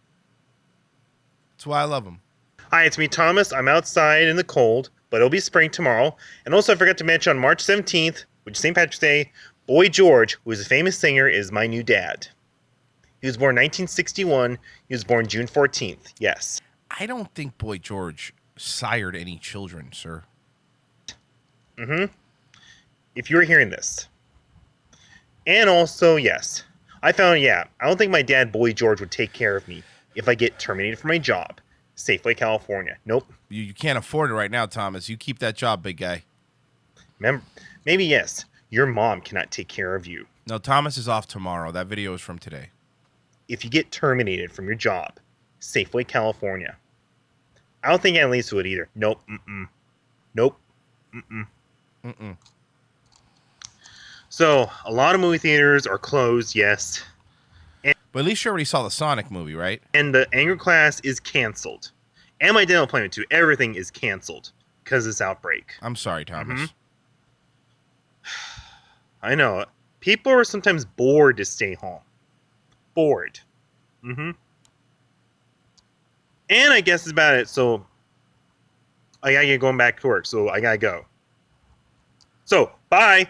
That's why I love him. Hi, it's me, Thomas. I'm outside in the cold, but it'll be spring tomorrow. And also, I forgot to mention on March 17th, which is St. Patrick's Day, Boy George, who is a famous singer, is my new dad. He was born 1961. He was born June 14th. Yes. I don't think Boy George sired any children, sir. Mm-hmm. If you're hearing this. And also, yes. I don't think my dad, Boy George, would take care of me if I get terminated from my job. Safeway, California. Nope. You can't afford it right now, Thomas. You keep that job, big guy. Maybe yes. Your mom cannot take care of you. No, Thomas is off tomorrow. That video is from today. If you get terminated from your job, Safeway, California. I don't think Aunt Lisa would either. Nope. Mm-mm. Nope. Mm-mm. Mm-mm. So, a lot of movie theaters are closed, yes. But at least you already saw the Sonic movie, right? And the Angry Class is canceled. And my dental appointment, too. Everything is canceled because of this outbreak. I'm sorry, Thomas. Mm-hmm. I know. People are sometimes bored to stay home. Bored. Mm-hmm. And I guess that's about it. So I gotta get going back to work. So I gotta go. So bye.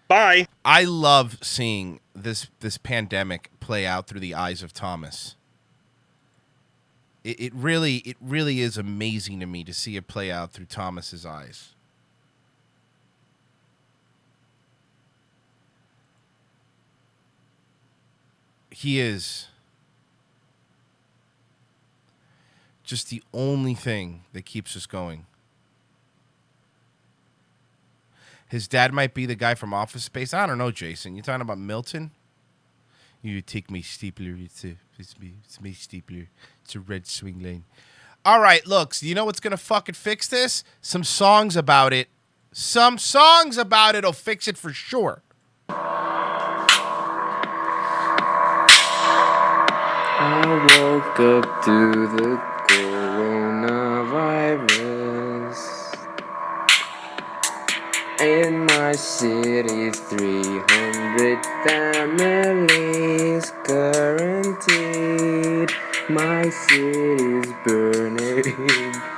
Bye. I love seeing this pandemic play out through the eyes of Thomas. It really is amazing to me to see it play out through Thomas's eyes. He is just the only thing that keeps us going. His dad might be the guy from Office Space. I don't know, Jason. You talking about Milton? You take my stapler. It's my stapler. It's a red swing lane. All right, look. So you know what's going to fucking fix this? Some songs about it. Some songs about it will fix it for sure. I woke up to the coronavirus. In my city, 300 families guaranteed. My city's burning.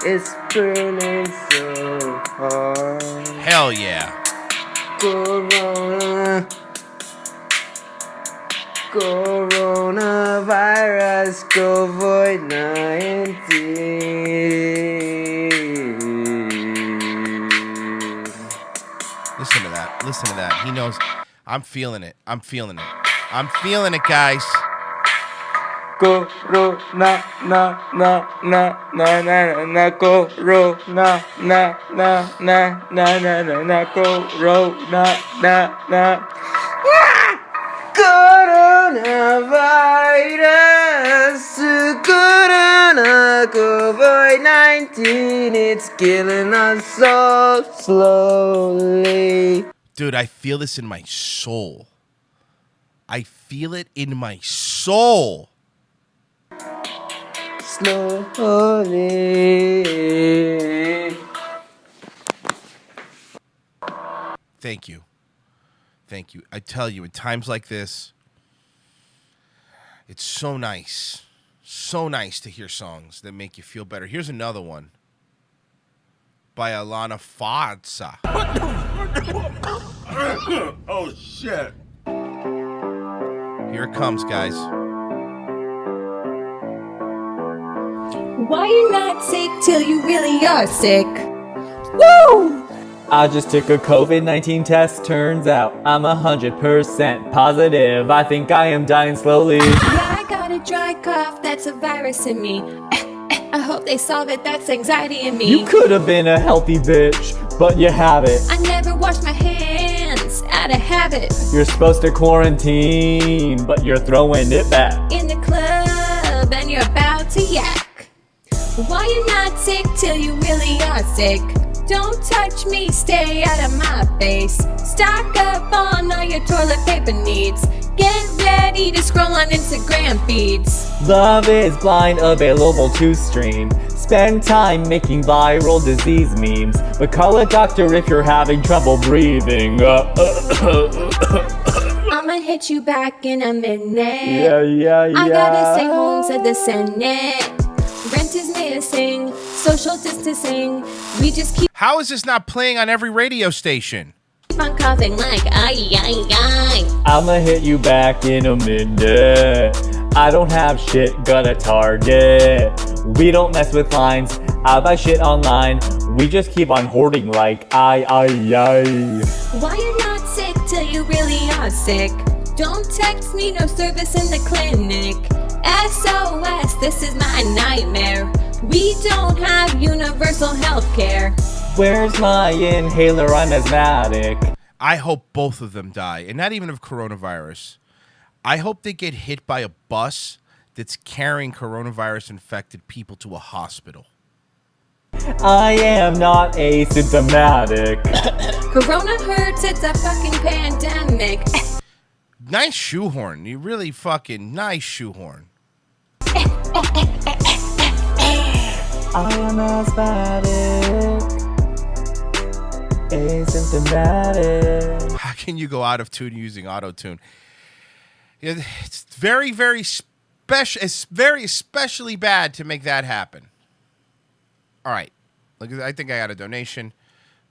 It's burning so hard. Hell yeah. Coronavirus, COVID-19. Listen to that. Listen to that. He knows. I'm feeling it. I'm feeling it. I'm feeling it, guys. Corona, na, na, na, na, na, na, corona, na, na, na, na, na, na, na, corona, na, na. Coronavirus, corona, COVID-19, it's killing us so slowly. Dude, I feel this in my soul. I feel it in my soul. Slowly. Thank you. Thank you. I tell you, at times like this, it's so nice to hear songs that make you feel better. Here's another one by Alana Fadza. Oh, shit. Here it comes, guys. Why you not sick till you really are sick? Woo! I just took a COVID-19 test, turns out I'm 100% positive. I think I am dying slowly. Yeah, I got a dry cough, that's a virus in me. I hope they solve it, that's anxiety in me. You could have been a healthy bitch, but you haven't. I never wash my hands, out of habit. You're supposed to quarantine, but you're throwing it back. In the club, and you're about to yak. Why you not sick till you really are sick? Don't touch me, stay out of my face. Stock up on all your toilet paper needs. Get ready to scroll on Instagram feeds. Love is blind, available to stream. Spend time making viral disease memes. But call a doctor if you're having trouble breathing. I'ma hit you back in a minute. Yeah. I gotta stay home, said the Senate. Rent is missing, social distancing. We just keep. How is this not playing on every radio station? I'm coughing like ay. I'ma hit you back in a minute. I don't have shit, gonna target. We don't mess with lines, I buy shit online. We just keep on hoarding like ay. Why you not sick till you really are sick? Don't text me, no service in the clinic. SOS, this is my nightmare. We don't have universal health care. Where's my inhaler? I'm asthmatic. I hope both of them die, and not even of coronavirus. I hope they get hit by a bus that's carrying coronavirus-infected people to a hospital. I am not asymptomatic. Corona hurts, it's a fucking pandemic. Nice shoehorn. You really fucking nice shoehorn. I am asthmatic. Asymptomatic. How can you go out of tune using auto-tune? It's very, very special. It's very especially bad to make that happen. All right. Look, I think I got a donation.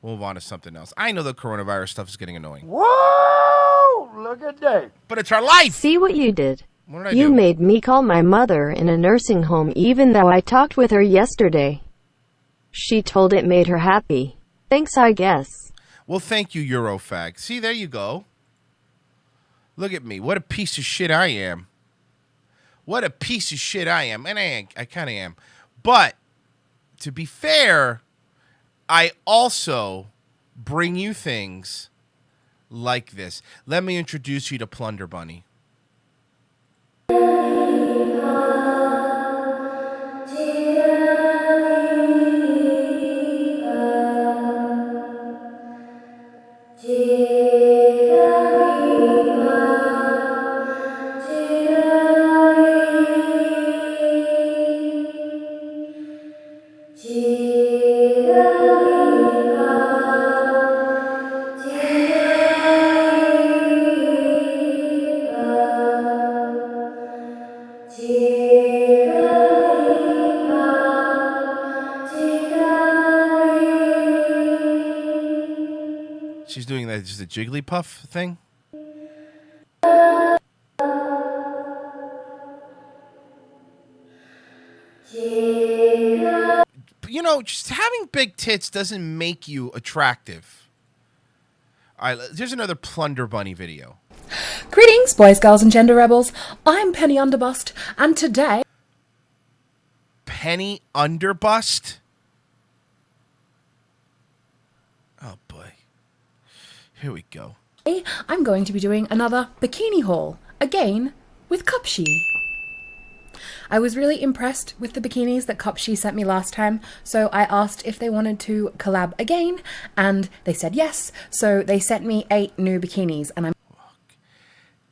We'll move on to something else. I know the coronavirus stuff is getting annoying. Whoa! Look at that. But it's our life. See what you did? What did I You do? made me call my mother in a nursing home even though I talked with her yesterday. She told it made her happy. Thanks, I guess. Well, thank you, Eurofag. See, there you go. Look at me. What a piece of shit I am. What a piece of shit I am. And I kind of am. But, to be fair, I also bring you things like this. Let me introduce you to Plunder Bunny. She's doing that, just a Jigglypuff thing. You know, just having big tits doesn't make you attractive. All right, here's another Plunder Bunny video. Greetings, boys, girls, and gender rebels. I'm Penny Underbust, and today... Penny Underbust? Oh, boy. Here we go. I'm going to be doing another bikini haul, again with Cupshi. I was really impressed with the bikinis that Cupshi sent me last time, so I asked if they wanted to collab again, and they said yes, so they sent me 8 new bikinis, and I'm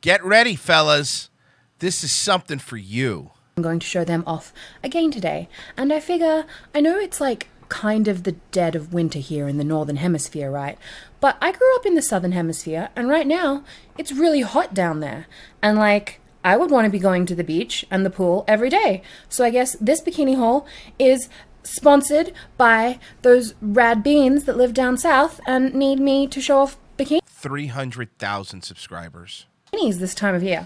Get ready, fellas. This is something for you. going to show them off again today, and I figure, I know it's like kind of the dead of winter here in the northern hemisphere, right? But I grew up in the southern hemisphere, and right now it's really hot down there, and like I would want to be going to the beach and the pool every day. So I guess this bikini haul is sponsored by those rad beans that live down south and need me to show off bikinis 300,000 subscribers. this time of year.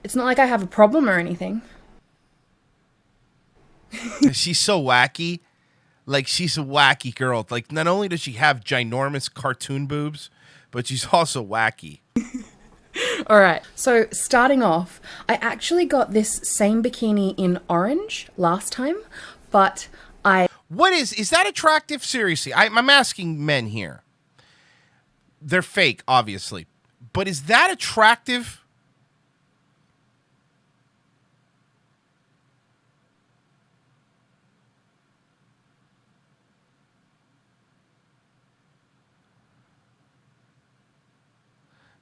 It's not like I have a problem or anything. She's so wacky. Like, she's a wacky girl. Like, not only does she have ginormous cartoon boobs, but she's also wacky. All right, so starting off, I actually got this same bikini in orange last time, but What is that attractive? Seriously, I'm asking men here. They're fake, obviously. But is that attractive?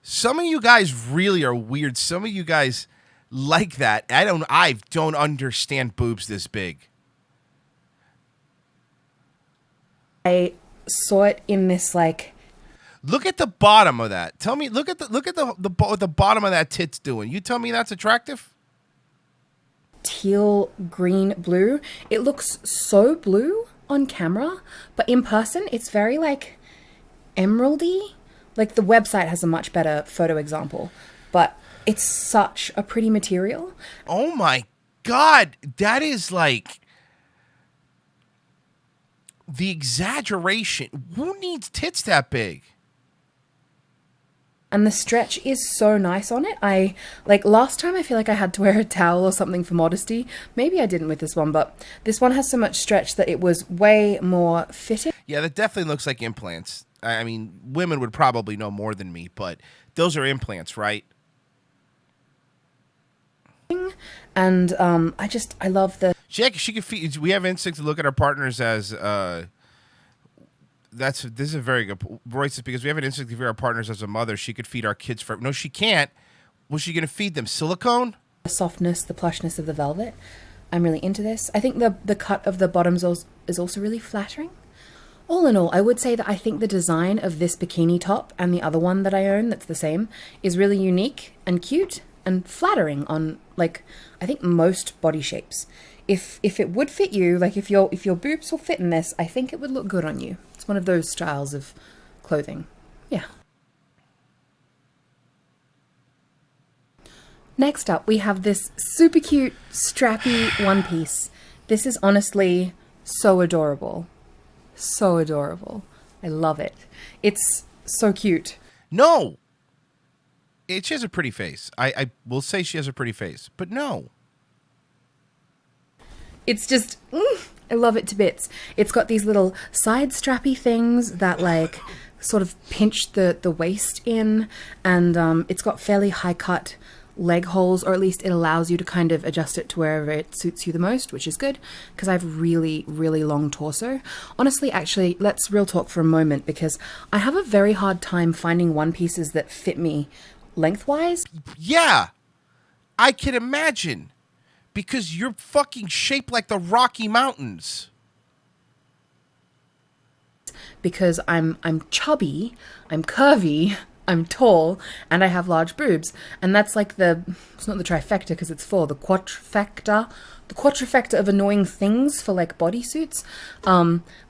Some of you guys really are weird. Some of you guys like that. I don't understand boobs this big. I saw it in this like. Look at the bottom of that. Tell me. Look at what the bottom of that tit's doing. You tell me that's attractive. Teal, green, blue. It looks so blue on camera, but in person it's very like emeraldy. Like, the website has a much better photo example, but it's such a pretty material. Oh my God. That is like the exaggeration. Who needs tits that big? And the stretch is so nice on it. Like, last time I feel like I had to wear a towel or something for modesty. Maybe I didn't with this one, but this one has so much stretch that it was way more fitting. Yeah, that definitely looks like implants. I mean, women would probably know more than me, but those are implants, right? And I love the... She could feed. We have instinct to look at our partners as... this is a very good... Royce, because we have an instinct to view our partners as a mother. She could feed our kids for... No, she can't. What's she going to feed them? Silicone? The softness, the plushness of the velvet. I'm really into this. I think the cut of the bottoms is also really flattering. All in all, I would say that I think the design of this bikini top and the other one that I own that's the same is really unique and cute and flattering on, like, I think most body shapes. If it would fit you, like if your boobs will fit in this, I think it would look good on you. It's one of those styles of clothing. Yeah. Next up, we have this super cute, strappy one piece. This is honestly so adorable. So adorable. I love it. It's so cute. No. She has a pretty face. I will say she has a pretty face, but no. It's just, I love it to bits. It's got these little side strappy things that like sort of pinch the waist in, and it's got fairly high cut leg holes, or at least it allows you to kind of adjust it to wherever it suits you the most, which is good because I have really, really long torso. Honestly, actually, let's real talk for a moment, because I have a very hard time finding one pieces that fit me lengthwise. Yeah, I can imagine, because you're fucking shaped like the Rocky Mountains. Because I'm chubby, I'm curvy, I'm tall, and I have large boobs. And that's like it's not the trifecta because it's four, the quadrifecta of annoying things for like bodysuits.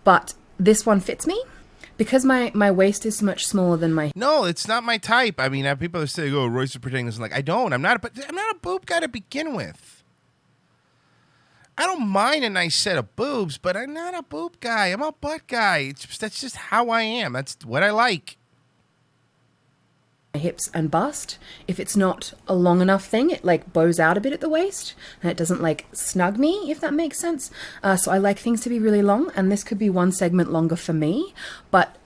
But this one fits me because my waist is so much smaller than my... No, it's not my type. I mean, people are saying, oh, Royce is pretending this. I'm like, I don't. I'm not a boob guy to begin with. I don't mind a nice set of boobs, but I'm not a boob guy. I'm a butt guy. That's just how I am. That's what I like. My hips and bust. If it's not a long enough thing, it like bows out a bit at the waist and it doesn't like snug me, if that makes sense. So I like things to be really long, and this could be one segment longer for me, but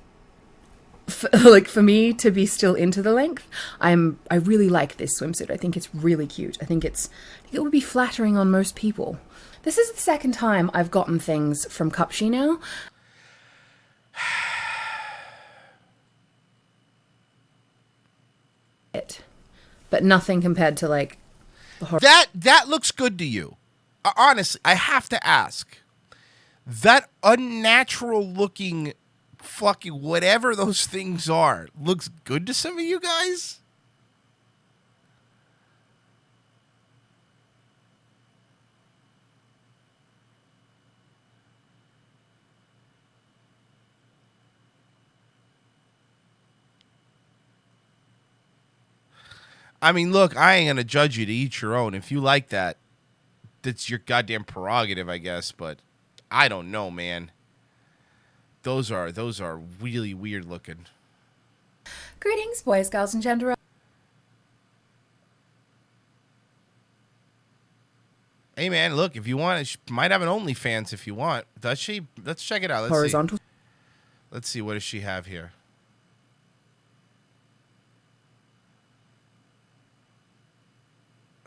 for me to be still into the length, I really like this swimsuit. I think it's really cute. I think it would be flattering on most people. This is the second time I've gotten things from Cupshe now. But nothing compared to like the horror. That looks good to you. Honestly, I have to ask. That unnatural looking fucking whatever those things are looks good to some of you guys? I mean, look, I ain't gonna judge you, to each your own. If you like that, that's your goddamn prerogative, I guess. But I don't know, man. Those are really weird looking. Greetings, boys, girls, and gender. Hey, man, look, if you want, she might have an OnlyFans if you want. Does she? Let's check it out. Let's horizontal. See. Let's see. What does she have here?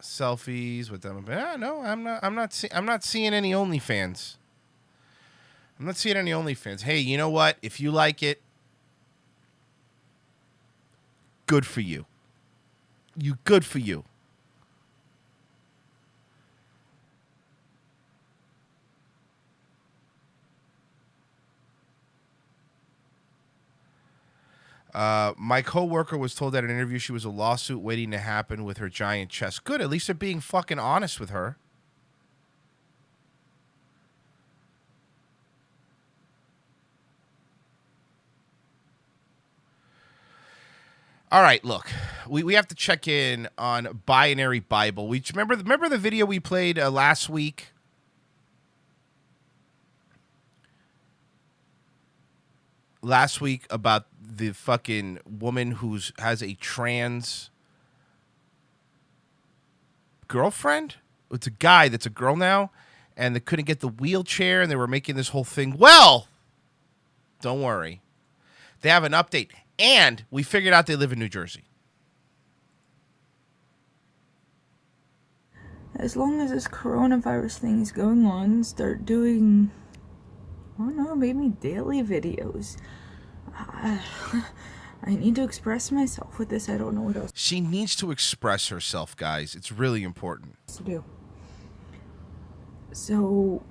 Selfies with them. No, I'm not seeing any OnlyFans. I'm not seeing any OnlyFans. Hey, you know what? If you like it, good for you. Good for you. My coworker was told at an interview she was a lawsuit waiting to happen with her giant chest. Good, at least they're being fucking honest with her. All right, look, we have to check in on Binary Bible. We remember the video we played last week. Last week about the fucking woman who has a trans girlfriend. It's a guy that's a girl now, and they couldn't get the wheelchair, and they were making this whole thing. Well, don't worry, they have an update. And we figured out they live in New Jersey. As long as this coronavirus thing is going on, start doing, I don't know, maybe daily videos. I need to express myself with this. I don't know what else She needs to express herself, guys. It's really important. to do. So,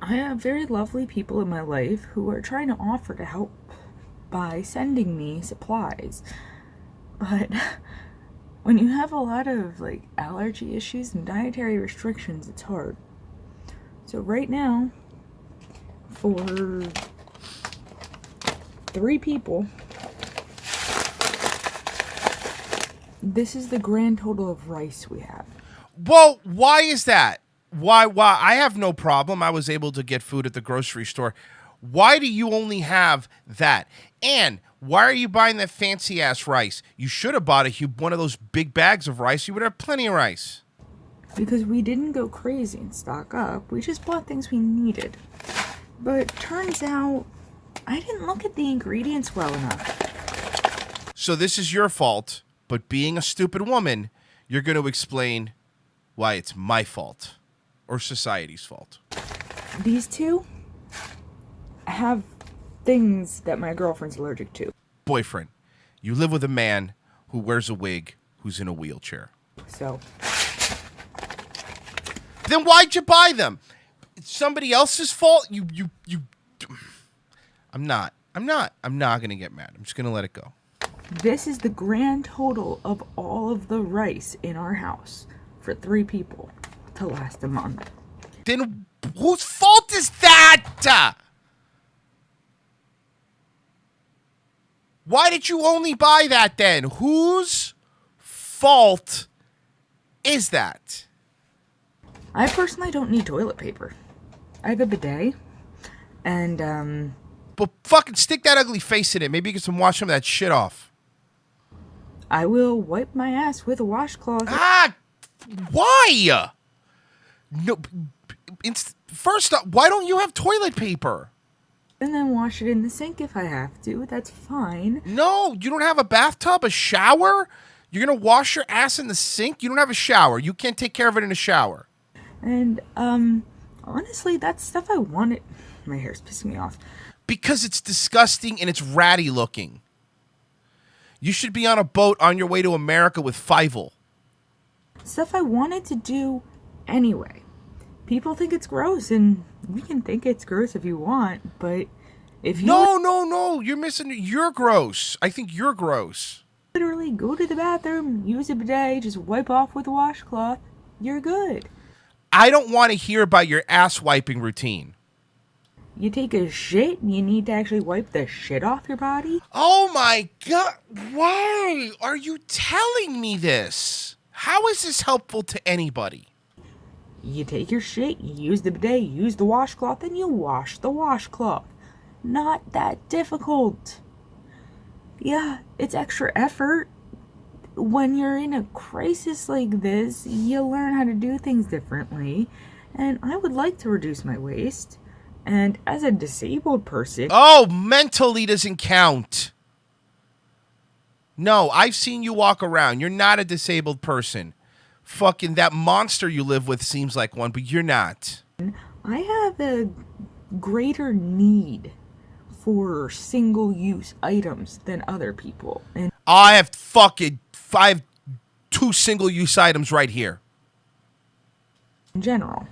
I have very lovely people in my life who are trying to offer to help by sending me supplies, but when you have a lot of like allergy issues and dietary restrictions, it's hard. So right now, for 3 people, this is the grand total of rice we have. Well, why is that? Why? I have no problem. I was able to get food at the grocery store. Why do you only have that? And why are you buying that fancy-ass rice? You should have bought one of those big bags of rice. You would have plenty of rice. Because we didn't go crazy and stock up. We just bought things we needed. But turns out, I didn't look at the ingredients well enough. So this is your fault, but being a stupid woman, you're going to explain why it's my fault or society's fault. These two have things that my girlfriend's allergic to. Boyfriend, you live with a man who wears a wig who's in a wheelchair. So. Then why'd you buy them? It's somebody else's fault? I'm not going to get mad. I'm just going to let it go. This is the grand total of all of the rice in our house for 3 people to last a month. Then whose fault is that? Why did you only buy that then? Whose fault is that? I personally don't need toilet paper. I have a bidet, and But fucking stick that ugly face in it. Maybe you can wash some of that shit off. I will wipe my ass with a washcloth. Why? No. First up, why don't you have toilet paper? And then wash it in the sink if I have to. That's fine. No, you don't have a bathtub, a shower? You're going to wash your ass in the sink? You don't have a shower. You can't take care of it in a shower. And, honestly, that's stuff I wanted. My hair's pissing me off. Because it's disgusting and it's ratty looking. You should be on a boat on your way to America with Fievel. Stuff I wanted to do anyway. People think it's gross, and you can think it's gross if you want, but if you... No, you're missing... You're gross. I think you're gross. Literally go to the bathroom, use a bidet, just wipe off with a washcloth, you're good. I don't want to hear about your ass wiping routine. You take a shit and you need to actually wipe the shit off your body? Oh my God. Why are you telling me this? How is this helpful to anybody? You take your shit, you use the bidet, you use the washcloth, and you wash the washcloth. Not that difficult. Yeah, it's extra effort. When you're in a crisis like this, you learn how to do things differently. And I would like to reduce my waste. And as a disabled person... Oh, mentally doesn't count. No, I've seen you walk around. You're not a disabled person. Fucking that monster you live with seems like one, but you're not. I have a greater need for single-use items than other people. And I have 2 single-use items right here. in general,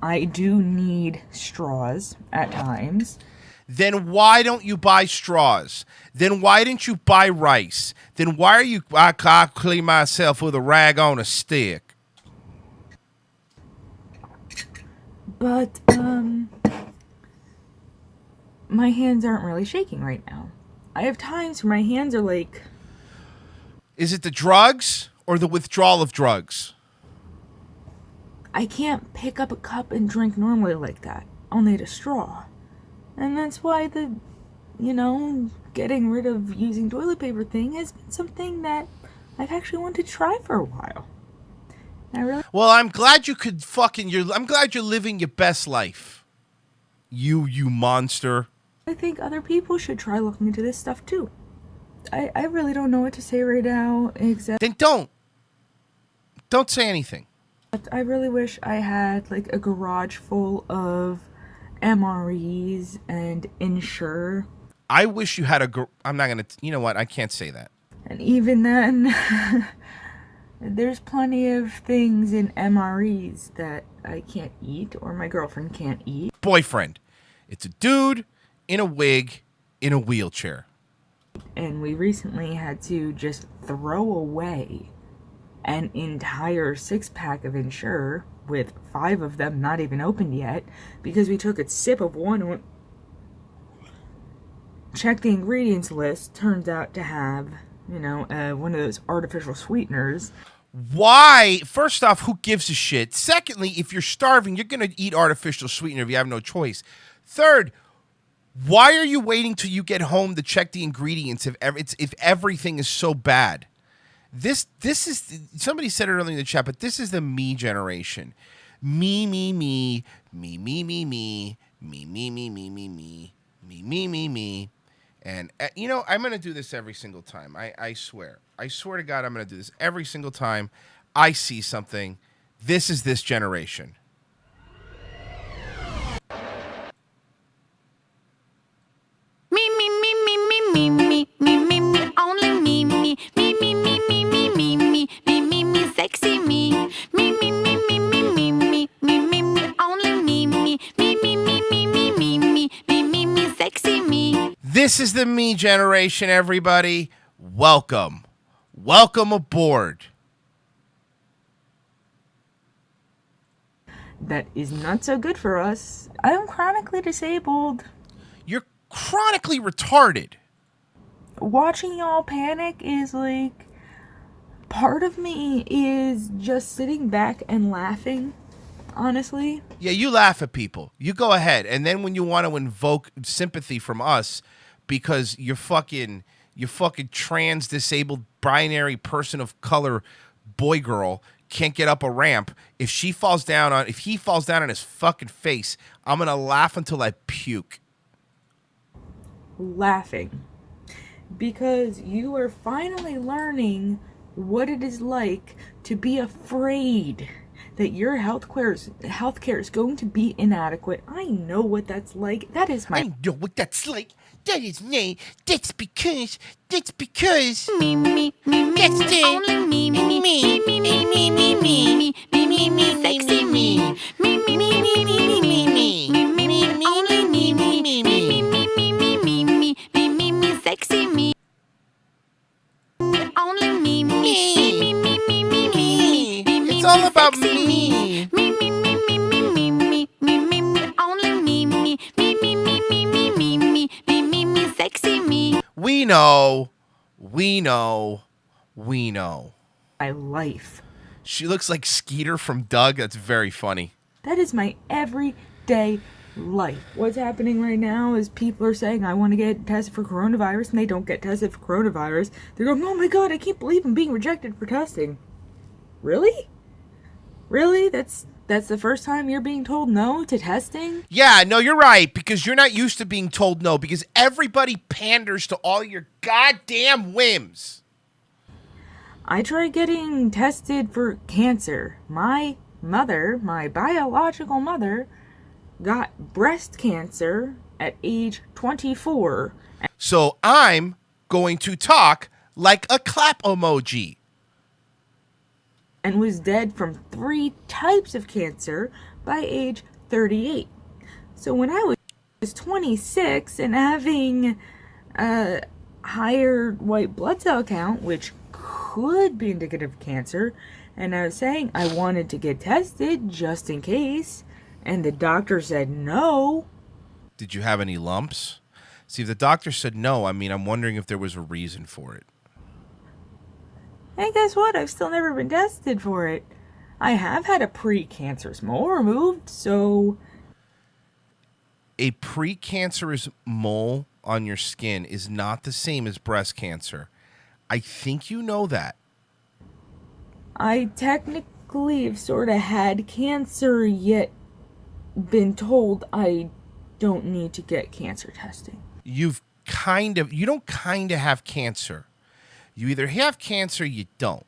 I do need straws at times. Then why don't you buy straws? Then why didn't you buy rice? Then why are you... I clean myself with a rag on a stick. But, my hands aren't really shaking right now. I have times where my hands are like Is it the drugs or the withdrawal of drugs? I can't pick up a cup and drink normally like that. I'll need a straw. And that's why getting rid of using toilet paper thing has been something that I've actually wanted to try for a while. Well, I'm glad you could I'm glad you're living your best life. You monster. I think other people should try looking into this stuff too. I really don't know what to say right now except... Then don't. Don't say anything. I really wish I had like a garage full of MREs and Insure. I wish you had I'm not going to... You know what? I can't say that. And even then, there's plenty of things in MREs that I can't eat or my girlfriend can't eat. Boyfriend. It's a dude in a wig in a wheelchair. And we recently had to just throw away an entire 6-pack of Insure with 5 of them not even opened yet because we took a sip of one and went, checked the ingredients list, turns out to have, one of those artificial sweeteners. Why? First off, who gives a shit? Secondly, if you're starving, you're going to eat artificial sweetener if you have no choice. Third, why are you waiting till you get home to check the ingredients if everything is so bad? This is, somebody said it earlier in the chat, but this is the me generation. Me, me, me, me, me, me, me, me, me, me, me, me, me, me, me, me, me. And, I'm going to do this every single time. I swear. I swear to God, I'm going to do this every single time I see something. This is this generation. Me, me, me, me, me, me, me, me, me, me, only me, me, me, me, me, me, me, me, me, me, me, me, sexy me, me, me, me, me, me, me, me, me, me, me, only me, me, me, me, me, me, me, me, me, me, me, me, sexy me. This is the me generation, everybody. Welcome. Welcome aboard. That is not so good for us. I am chronically disabled. You're chronically retarded. Watching y'all panic is like... Part of me is just sitting back and laughing, honestly. Yeah, you laugh at people. You go ahead. And then when you want to invoke sympathy from us because you're fucking trans disabled binary person of color boy girl can't get up a ramp, if he falls down on his fucking face, I'm going to laugh until I puke. Laughing. Because you are finally learning what it is like to be afraid that your healthcare is going to be inadequate. I know what that's like. That is my... I know what that's like. That is me. That's because me, me, me, me, that's the only me, me, me, me, me, me, me, me, me, me, me, sexy me, me, me, me, me, me, me, me, me, me, me, only me, me, me, me, me, me, me, me, me, me, me, me, sexy me, only me, me, me, me, me, me, me, me. It's all about me. Me, me, me, me, me, me, me, me, me, only me, me, me, me, me, me, me, me, me, me, me, me, sexy me. We know. My life. She looks like Skeeter from Doug. That's very funny. That is my everyday life. What's happening right now is people are saying, I want to get tested for coronavirus, and they don't get tested for coronavirus. They're going, oh my God, I can't believe I'm being rejected for testing. Really? Really? That's the first time you're being told no to testing? Yeah, no, you're right, because you're not used to being told no, because everybody panders to all your goddamn whims. I tried getting tested for cancer. My mother, my biological mother, got breast cancer at age 24. So I'm going to talk like a clap emoji. And was dead from 3 types of cancer by age 38. So when I was 26 and having a higher white blood cell count, which could be indicative of cancer, and I was saying I wanted to get tested just in case, and the doctor said no. Did you have any lumps? See, if the doctor said no, I'm wondering if there was a reason for it. Hey, guess what? I've still never been tested for it. I have had a precancerous mole removed, so... A precancerous mole on your skin is not the same as breast cancer. I think you know that. I technically have sort of had cancer, yet been told I don't need to get cancer testing. You don't kind of have cancer. You either have cancer or you don't.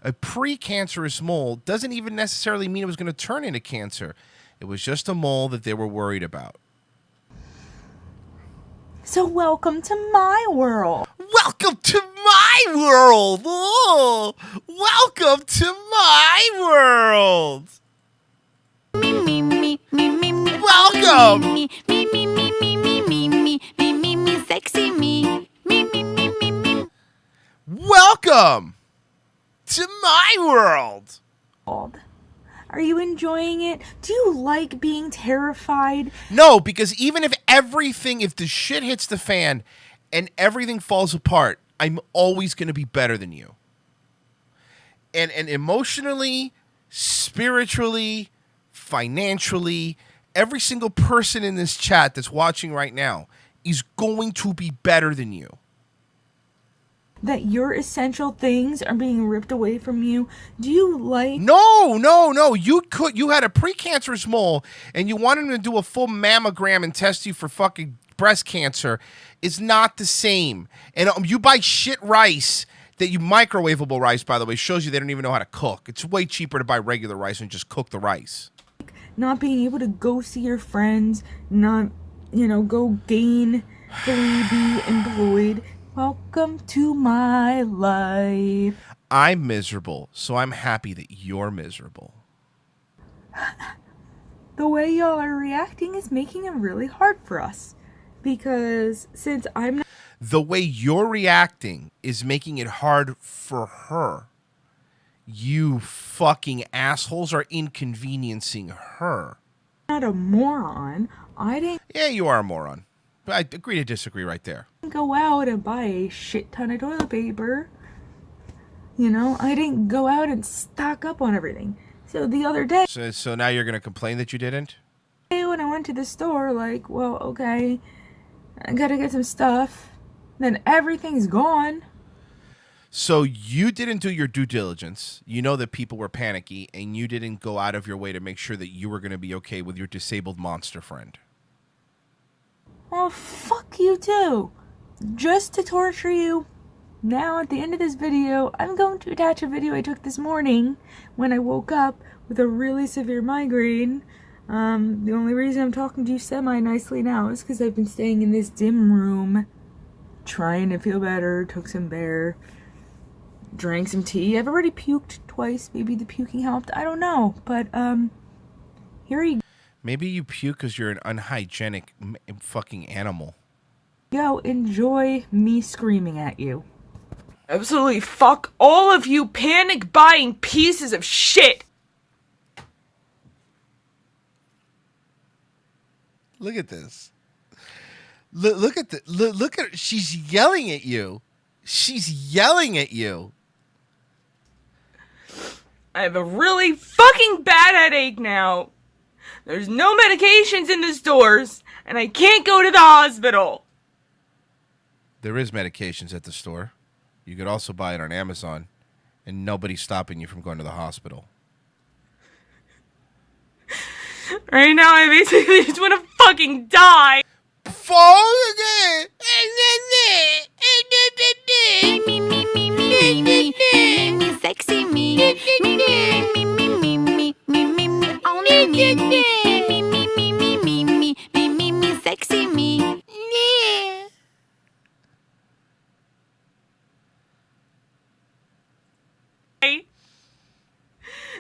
A precancerous mole doesn't even necessarily mean it was going to turn into cancer. It was just a mole that they were worried about. So welcome to my world. Welcome to my world. Oh, welcome to my world. Welcome. Sexy me. Welcome to my world. Are you enjoying it? Do you like being terrified? No, because even if the shit hits the fan and everything falls apart, I'm always going to be better than you. And emotionally, spiritually, financially, every single person in this chat that's watching right now is going to be better than you. That your essential things are being ripped away from you? Do you like... No. You had a precancerous mole and you wanted him to do a full mammogram and test you for fucking breast cancer. It's not the same. And you buy shit rice that you microwavable rice, by the way, shows you they don't even know how to cook. It's way cheaper to buy regular rice and just cook the rice. Not being able to go see your friends, not, go gain, be employed. Welcome to my life. I'm miserable, so I'm happy that you're miserable. The way y'all are reacting is making it really hard for us. Because since I'm not... The way you're reacting is making it hard for her. You fucking assholes are inconveniencing her. Not a moron. I didn't... Yeah, you are a moron. But I agree to disagree right there. Go out and buy a shit ton of toilet paper. I didn't go out and stock up on everything. So the other day... So now you're going to complain that you didn't? When I went to the store, okay, I gotta get some stuff. Then everything's gone. So you didn't do your due diligence. You know that people were panicky, and you didn't go out of your way to make sure that you were going to be okay with your disabled monster friend. Oh, fuck you too. Just to torture you. Now, at the end of this video, I'm going to attach a video I took this morning when I woke up with a really severe migraine. The only reason I'm talking to you semi-nicely now is because I've been staying in this dim room, trying to feel better, took some bear, drank some tea. I've already puked twice. Maybe the puking helped. I don't know. But, here you go. Maybe you puke because you're an unhygienic fucking animal. Go, enjoy me screaming at you. Absolutely fuck all of you panic-buying pieces of shit! Look at this. Look at the look at her. She's yelling at you. She's yelling at you. I have a really fucking bad headache now. There's no medications in the stores, and I can't go to the hospital. There is medications at the store. You could also buy it on Amazon, and nobody's stopping you from going to the hospital. Right now, I basically just want to fucking die. Sexy me. Only me. Sexy me.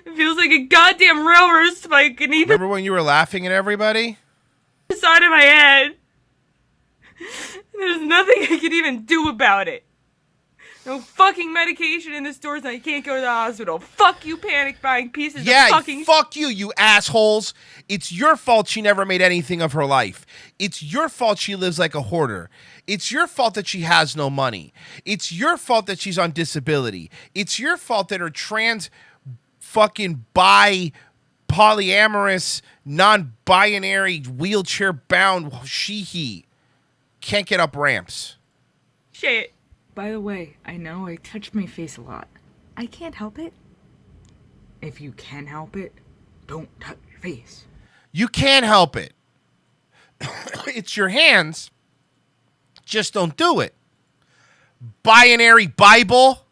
It feels like a goddamn railroad spike in either Remember when you were laughing at everybody? side of my head. There's nothing I can even do about it. No fucking medication in the stores and I can't go to the hospital. Fuck you, panic buying pieces Yeah, of fucking fuck you, you assholes. It's your fault she never made anything of her life. It's your fault she lives like a hoarder. It's your fault that she has no money. It's your fault that she's on disability. It's your fault that her trans fucking polyamorous, non-binary, wheelchair-bound she-he can't get up ramps. shit. By the way, I know I touch my face a lot. I can't help it. If you can help it, don't touch your face. You can't help it. It's your hands. Just don't do it. Binary Bible.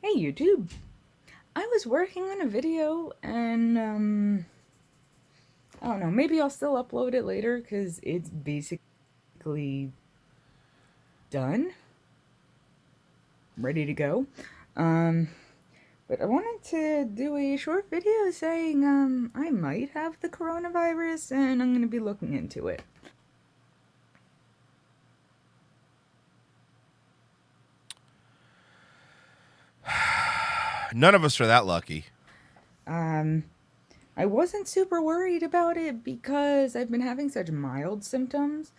Hey, YouTube. I was working on a video and, I don't know, maybe I'll still upload it later because it's basically done. Ready to go. But I wanted to do a short video saying, I might have the coronavirus and I'm going to be looking into it. None of us are that lucky. I wasn't super worried about it because I've been having such mild symptoms,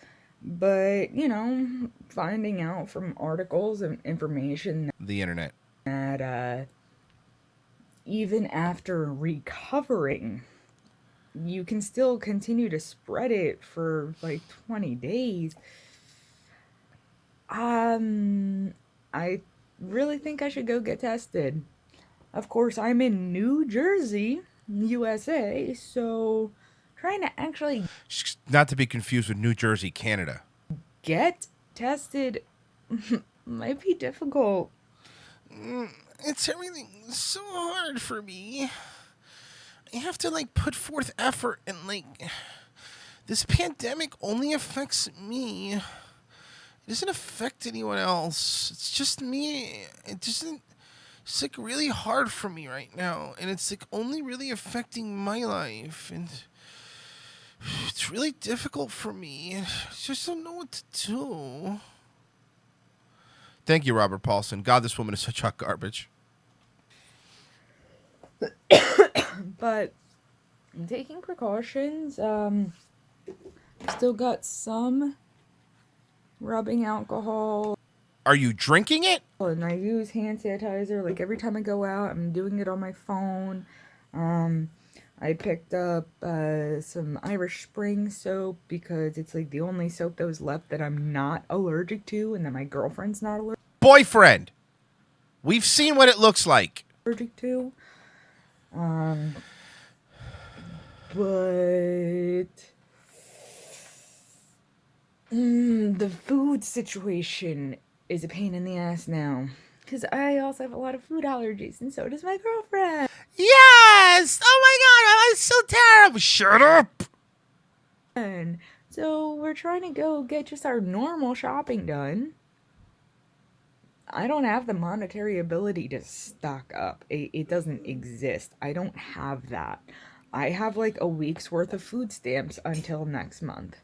but, you know, finding out from articles and information The internet. that, even after recovering, you can still continue to spread it for like 20 days. I really think I should go get tested. Of course, I'm in New Jersey, USA, so trying to actually Not to be confused with New Jersey, Canada. get tested might be difficult. It's everything so hard for me. I have to like put forth effort and like this pandemic only affects me. It doesn't affect anyone else. It's just me. It's like really hard for me right now, and it's like only really affecting my life, and it's really difficult for me. I just don't know what to do. Thank you, Robert Paulson. God, this woman is such hot garbage. But I'm taking precautions. Still got some rubbing alcohol. Are you drinking it? And I use hand sanitizer. Like every time I go out, I'm doing it on my phone. I picked up some Irish Spring soap because it's like the only soap that was left that I'm not allergic to, and that my girlfriend's not Boyfriend. We've seen what it looks like. allergic to. But the food situation is a pain in the ass now. Because I also have a lot of food allergies, and so does my girlfriend. Yes! Oh my god, I'm so terrible. Shut up! And so we're trying to go get just our normal shopping done. I don't have the monetary ability to stock up. It doesn't exist. I don't have that. I have like a week's worth of food stamps until next month.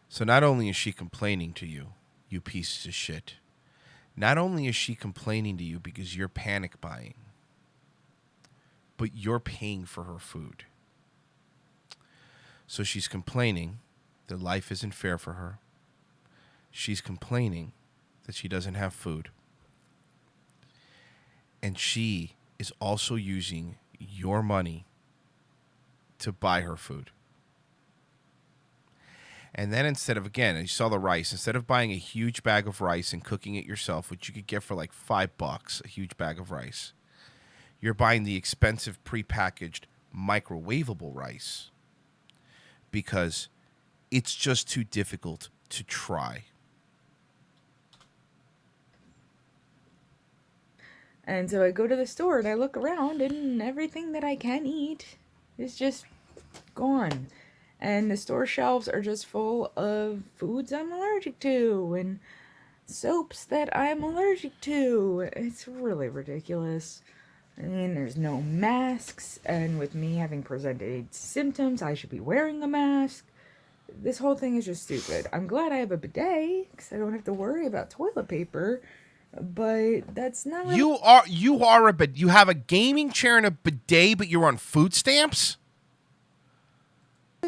So not only is she complaining to you, you pieces of shit, not only is she complaining to you because you're panic buying, but you're paying for her food. So she's complaining that life isn't fair for her. She's complaining that she doesn't have food. And she is also using your money to buy her food. And then instead of, again, you saw the rice, instead of buying a huge bag of rice and cooking it yourself, which you could get for like $5, a huge bag of rice, you're buying the expensive prepackaged microwavable rice because it's just too difficult to try. And so I go to the store and I look around and everything that I can eat is just gone. And the store shelves are just full of foods I'm allergic to and soaps that I'm allergic to. It's really ridiculous. I mean, there's no masks, and with me having presented symptoms, I should be wearing a mask. This whole thing is just stupid. I'm glad I have a bidet, because I don't have to worry about toilet paper, but that's not really... You have a gaming chair and a bidet, but you're on food stamps?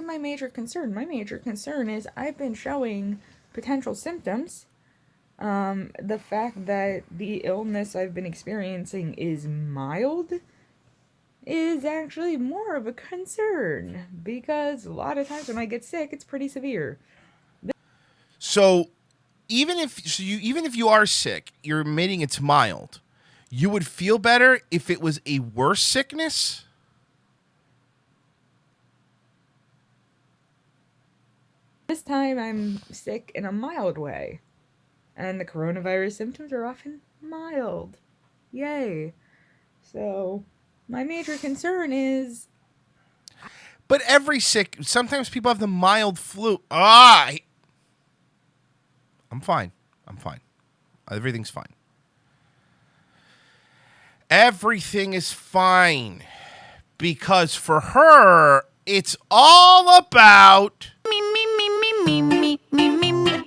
My major concern. My major concern is I've been showing potential symptoms. The fact that the illness I've been experiencing is mild is actually more of a concern, because a lot of times when I get sick, it's pretty severe. So even if you are sick, you're admitting it's mild. You would feel better if it was a worse sickness? This time I'm sick in a mild way. And the coronavirus symptoms are often mild. Yay. So, my major concern is... But sometimes people have the mild flu. I'm fine. Everything's fine. Everything is fine. Because for her, it's all about... Me,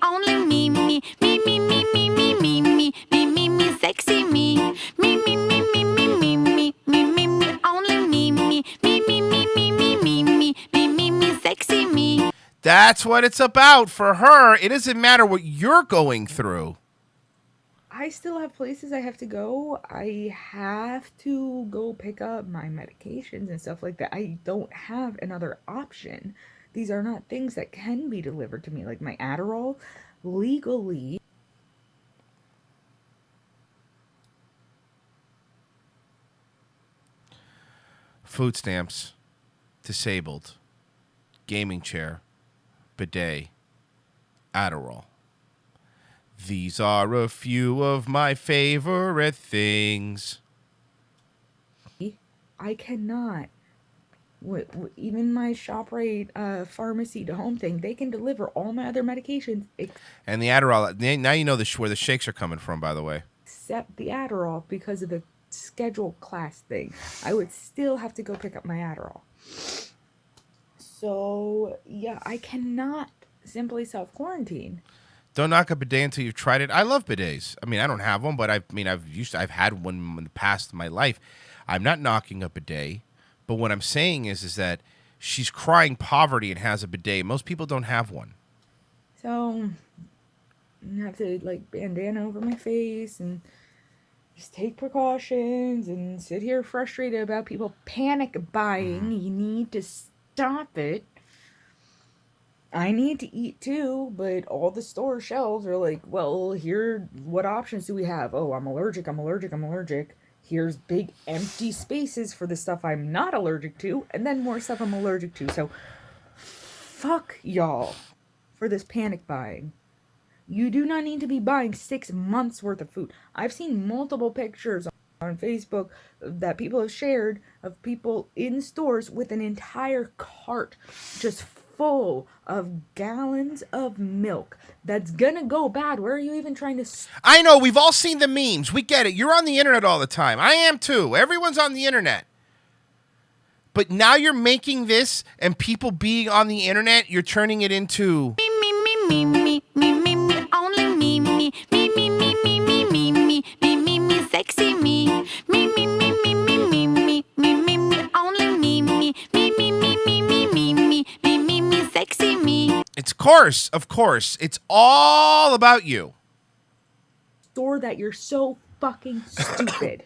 only me, sexy me. Me, only me, sexy me. That's what it's about for her. It doesn't matter what you're going through. I still have places I have to go. I have to go pick up my medications and stuff like that. I don't have another option. These are not things that can be delivered to me, like my Adderall, legally. Food stamps, disabled, gaming chair, bidet, Adderall. These are a few of my favorite things. I cannot. Even my ShopRite pharmacy to home thing, they can deliver all my other medications And the Adderall, now you know where the shakes are coming from, by the way. except the Adderall because of the scheduled class thing. I would still have to go pick up my Adderall. So, yeah, I cannot simply self-quarantine. Don't knock a bidet until you've tried it. I love bidets. I mean, I don't have one, but I've had one in the past in my life. I'm not knocking a bidet, but what I'm saying is that she's crying poverty and has a bidet. Most people don't have one. So, I have to, bandana over my face and just take precautions and sit here frustrated about people panic buying. You need to stop it. I need to eat too, but all the store shelves are like, well, here, what options do we have? Oh, I'm allergic. Here's big empty spaces for the stuff I'm not allergic to, and then more stuff I'm allergic to. So, fuck y'all for this panic buying. You do not need to be buying 6 months worth of food. I've seen multiple pictures on Facebook that people have shared of people in stores with an entire cart just full of gallons of milk that's gonna go bad. Where are you even trying to... I know, we've all seen the memes. We get it. You're on the internet all the time. I am too. Everyone's on the internet. But now you're making this, and people being on the internet, you're turning it into... Me, only me, sexy me. Me, only me, sexy me. It's of course. It's all about you. Store that you're so fucking stupid.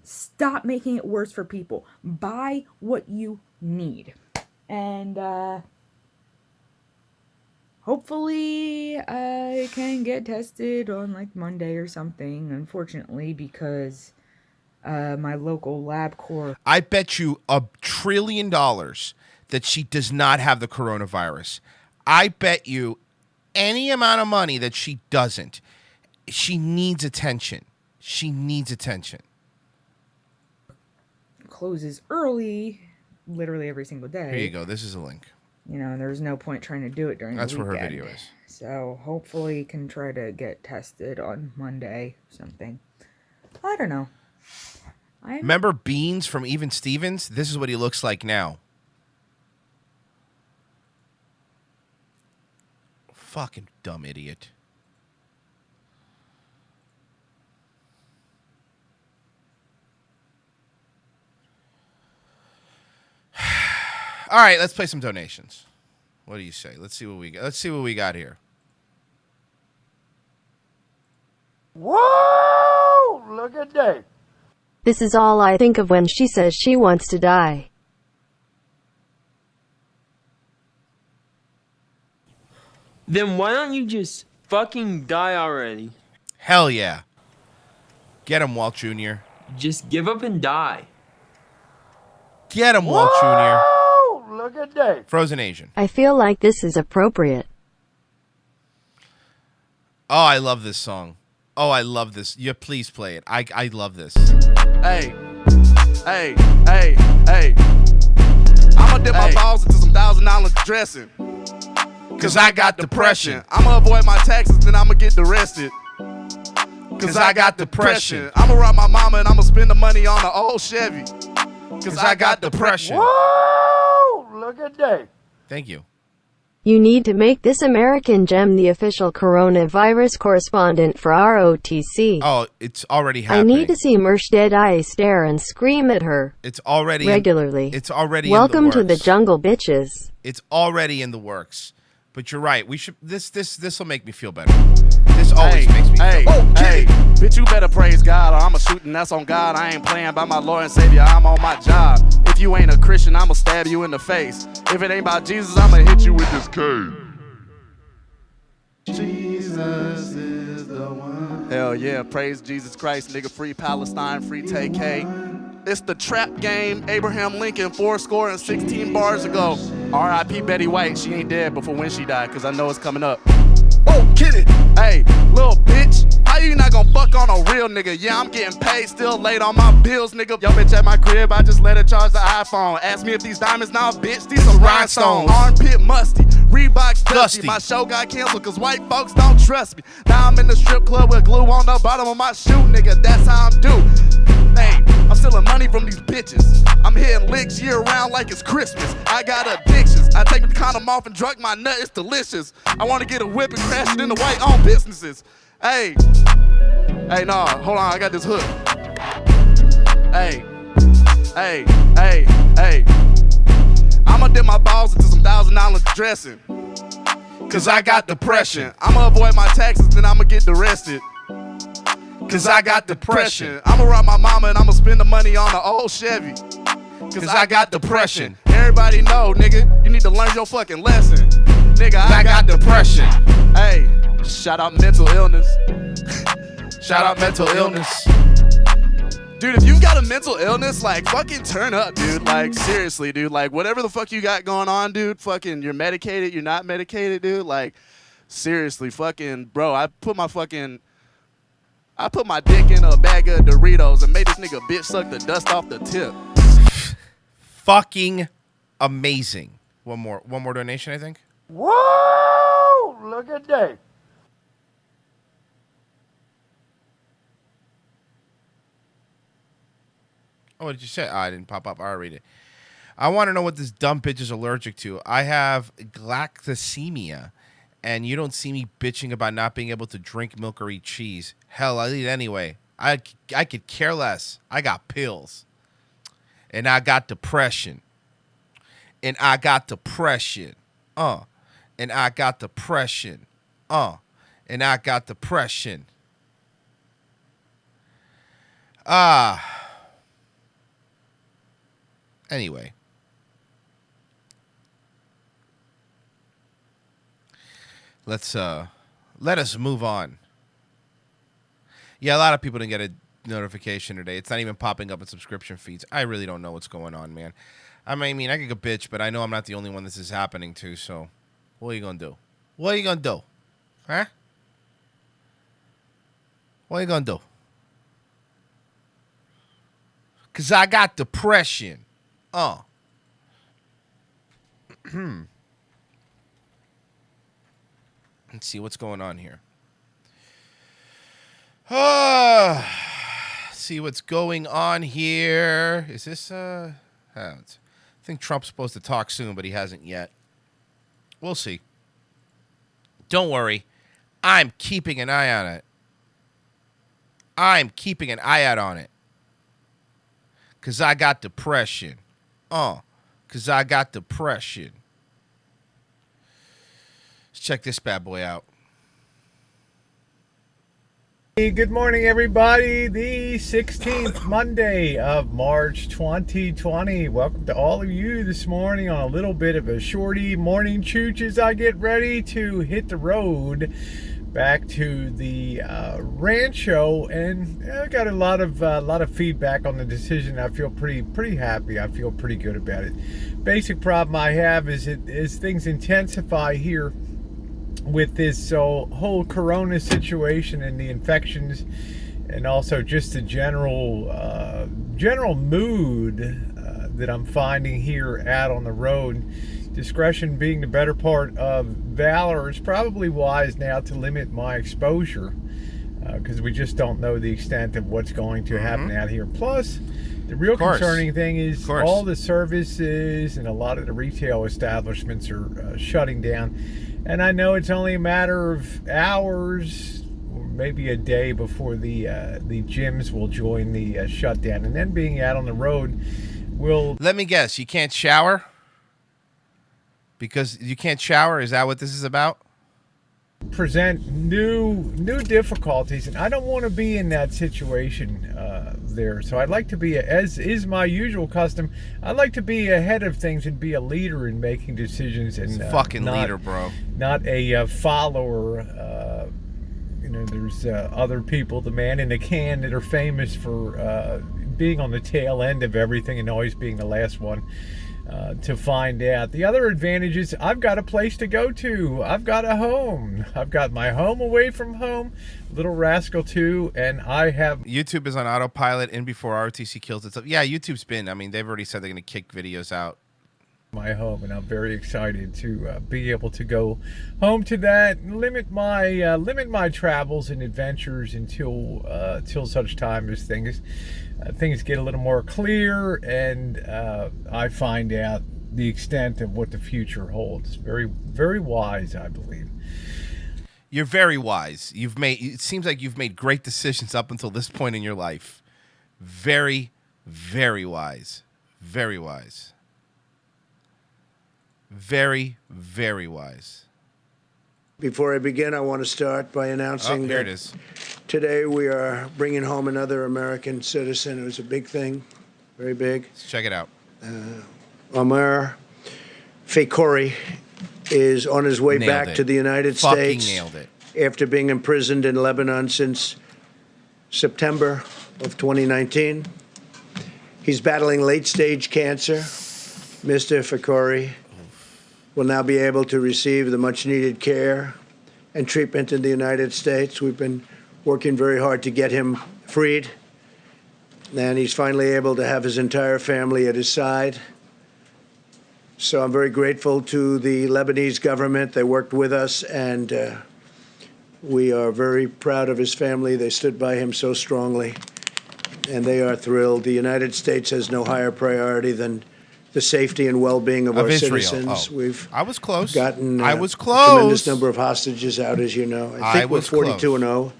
Stop making it worse for people. Buy what you need. And, hopefully I can get tested on Monday or something, unfortunately, because my local LabCorp... I bet you $1 trillion that she does not have the coronavirus. I bet you any amount of money that she doesn't. She needs attention. Closes early, literally every single day. Here you go. This is a link. There's no point trying to do it during the weekend. That's where her video is. So hopefully can try to get tested on Monday or something. I don't know. Remember Beans from Even Stevens? This is what he looks like now. Fucking dumb idiot. All right, let's play some donations. What do you say? Let's see what we got. Let's see what we got here. Whoa! Look at that. This is all I think of when she says she wants to die. Then why don't you just fucking die already? Hell yeah. Get him, Walt Jr. Just give up and die. Get him, Walt Jr. Oh, look at that. Frozen Asian. I feel like this is appropriate. Oh, I love this song. Oh, I love this. Yeah, please play it. I love this. Hey, hey, hey, hey. I'ma dip my balls into some $1,000 dressing. Cause I got depression. I'ma avoid my taxes, then I'ma get arrested. Cause I got depression. I'ma rob my mama and I'ma spend the money on an old Chevy. Cause I got depression. Whoa! Look at that. Thank you. You need to make this American Gem the official coronavirus correspondent for ROTC. Oh, it's already I happening. need to see Mersh Deadeye stare and scream at her. It's already regularly. It's already Welcome in the to the works. jungle, bitches. It's already in the works. But you're right. We should. This will make me feel better. This always makes me feel better. Hey, bitch, you better praise God or I'ma shoot and that's on God. I ain't playing by my Lord and Savior, I'm on my job. If you ain't a Christian, I'ma stab you in the face. If it ain't about Jesus, I'ma hit you with this cane. Jesus is the one. Hell yeah, praise Jesus Christ, nigga. Free Palestine, free TK. It's the trap game. Abraham Lincoln, 416 bars ago. R.I.P. Betty White. She ain't dead before when she died, cause I know it's coming up. Oh, get it. Hey, little bitch. How you not gonna fuck on a real nigga? Yeah, I'm getting paid, still late on my bills, nigga. Yo, bitch, at my crib, I just let her charge the iPhone. Ask me if these diamonds now, bitch. These some rhinestones. Armpit musty. Reebok dusty. My show got canceled cause white folks don't trust me. Now I'm in the strip club with glue on the bottom of my shoe, nigga. That's how I'm due. Hey, I'm stealing money from these bitches. I'm hitting licks year round like it's Christmas. I got addictions. I take the condom off and drug my nut. It's delicious. I want to get a whip and crash it into white-owned businesses. Hey, hey, nah, hold on. I got this hook. Hey, hey, hey, hey. I'ma dip my balls into some $1,000 dressing. Cause I got depression. I'ma avoid my taxes, then I'ma get arrested. Cause I got depression. I'ma rob my mama and I'ma spend the money on an old Chevy. Cause I got depression. Everybody know, nigga, you need to learn your fucking lesson. Nigga, I got depression. Hey, shout out mental illness. Shout out mental illness. Dude, if you've got a mental illness, like, fucking turn up, dude. Like, seriously, dude. Like, whatever the fuck you got going on, dude, fucking, you're medicated, you're not medicated, dude. Like, seriously, fucking, bro, I put my dick in a bag of Doritos and made this nigga bitch suck the dust off the tip. Fucking amazing. One more donation, I think. Whoa! Look at that. Oh, what did you say? Oh, I didn't pop up. I'll read it. I want to know what this dumb bitch is allergic to. I have galactosemia, and you don't see me bitching about not being able to drink milk or eat cheese. Hell, I eat anyway. I could care less. I got pills. And I got depression. And I got depression. And I got depression. And I got depression. Anyway. Let us move on. Yeah, a lot of people didn't get a notification today. It's not even popping up in subscription feeds. I really don't know what's going on, man. I mean, I could go bitch, but I know I'm not the only one this is happening to, so what are you gonna do? What are you gonna do? Huh? What are you gonna do? Cause I got depression. Let's see what's going on here. see what's going on here. Is this I think Trump's supposed to talk soon, but he hasn't yet. We'll see. Don't worry. I'm keeping an eye on it. I'm keeping an eye out on it. Because I got depression. Because I got depression. Let's check this bad boy out. Hey, good morning, everybody. The 16th Monday of March 2020. Welcome to all of you this morning on a little bit of a shorty morning chooch as I get ready to hit the road back to the rancho, and I got a lot of feedback on the decision. I feel pretty happy. I feel pretty good about it. Basic problem I have is as things intensify here with this whole corona situation and the infections, and also just the general mood that I'm finding here out on the road. Discretion being the better part of valor, is probably wise now to limit my exposure, because we just don't know the extent of what's going to happen out here. Plus, the real concerning thing is all the services and a lot of the retail establishments are shutting down. And I know it's only a matter of hours, or maybe a day, before the gyms will join the shutdown. And then being out on the road will... Let me guess, you can't shower? Because you can't shower? Is that what this is about? Present new difficulties, and I don't want to be in that situation there. So I'd like to be, as is my usual custom, I'd like to be ahead of things and be a leader in making decisions. And fucking leader, bro. Not a follower. There's other people, the man in the can, that are famous for being on the tail end of everything and always being the last one to find out. The other advantage is I've got a place to go to. I've got a home. I've got my home away from home, Little Rascal 2, and I have... YouTube is on autopilot in before ROTC kills itself. Yeah, YouTube's been... I mean, they've already said they're going to kick videos out. My home, and I'm very excited to be able to go home to that and limit my travels and adventures until such time as things get a little more clear, and I find out the extent of what the future holds. Very, very wise, I believe. You're very wise. It seems like you've made great decisions up until this point in your life. Very, very wise. Very wise. Very, very wise. Before I begin, I want to start by announcing here that it is. Today we are bringing home another American citizen. It was a big thing, very big. Let's check it out. Omar Fakouri is on his way back to the United States. Nailed it. After being imprisoned in Lebanon since September of 2019. He's battling late-stage cancer. Mr. Fakouri will now be able to receive the much-needed care and treatment in the United States. We've been working very hard to get him freed, and he's finally able to have his entire family at his side. So I'm very grateful to the Lebanese government. They worked with us, and we are very proud of his family. They stood by him so strongly, and they are thrilled. The United States has no higher priority than the safety and well-being of our Israel. citizens. I was close. Gotten I was a close. tremendous number of hostages out, as you know. I think we're 42-0.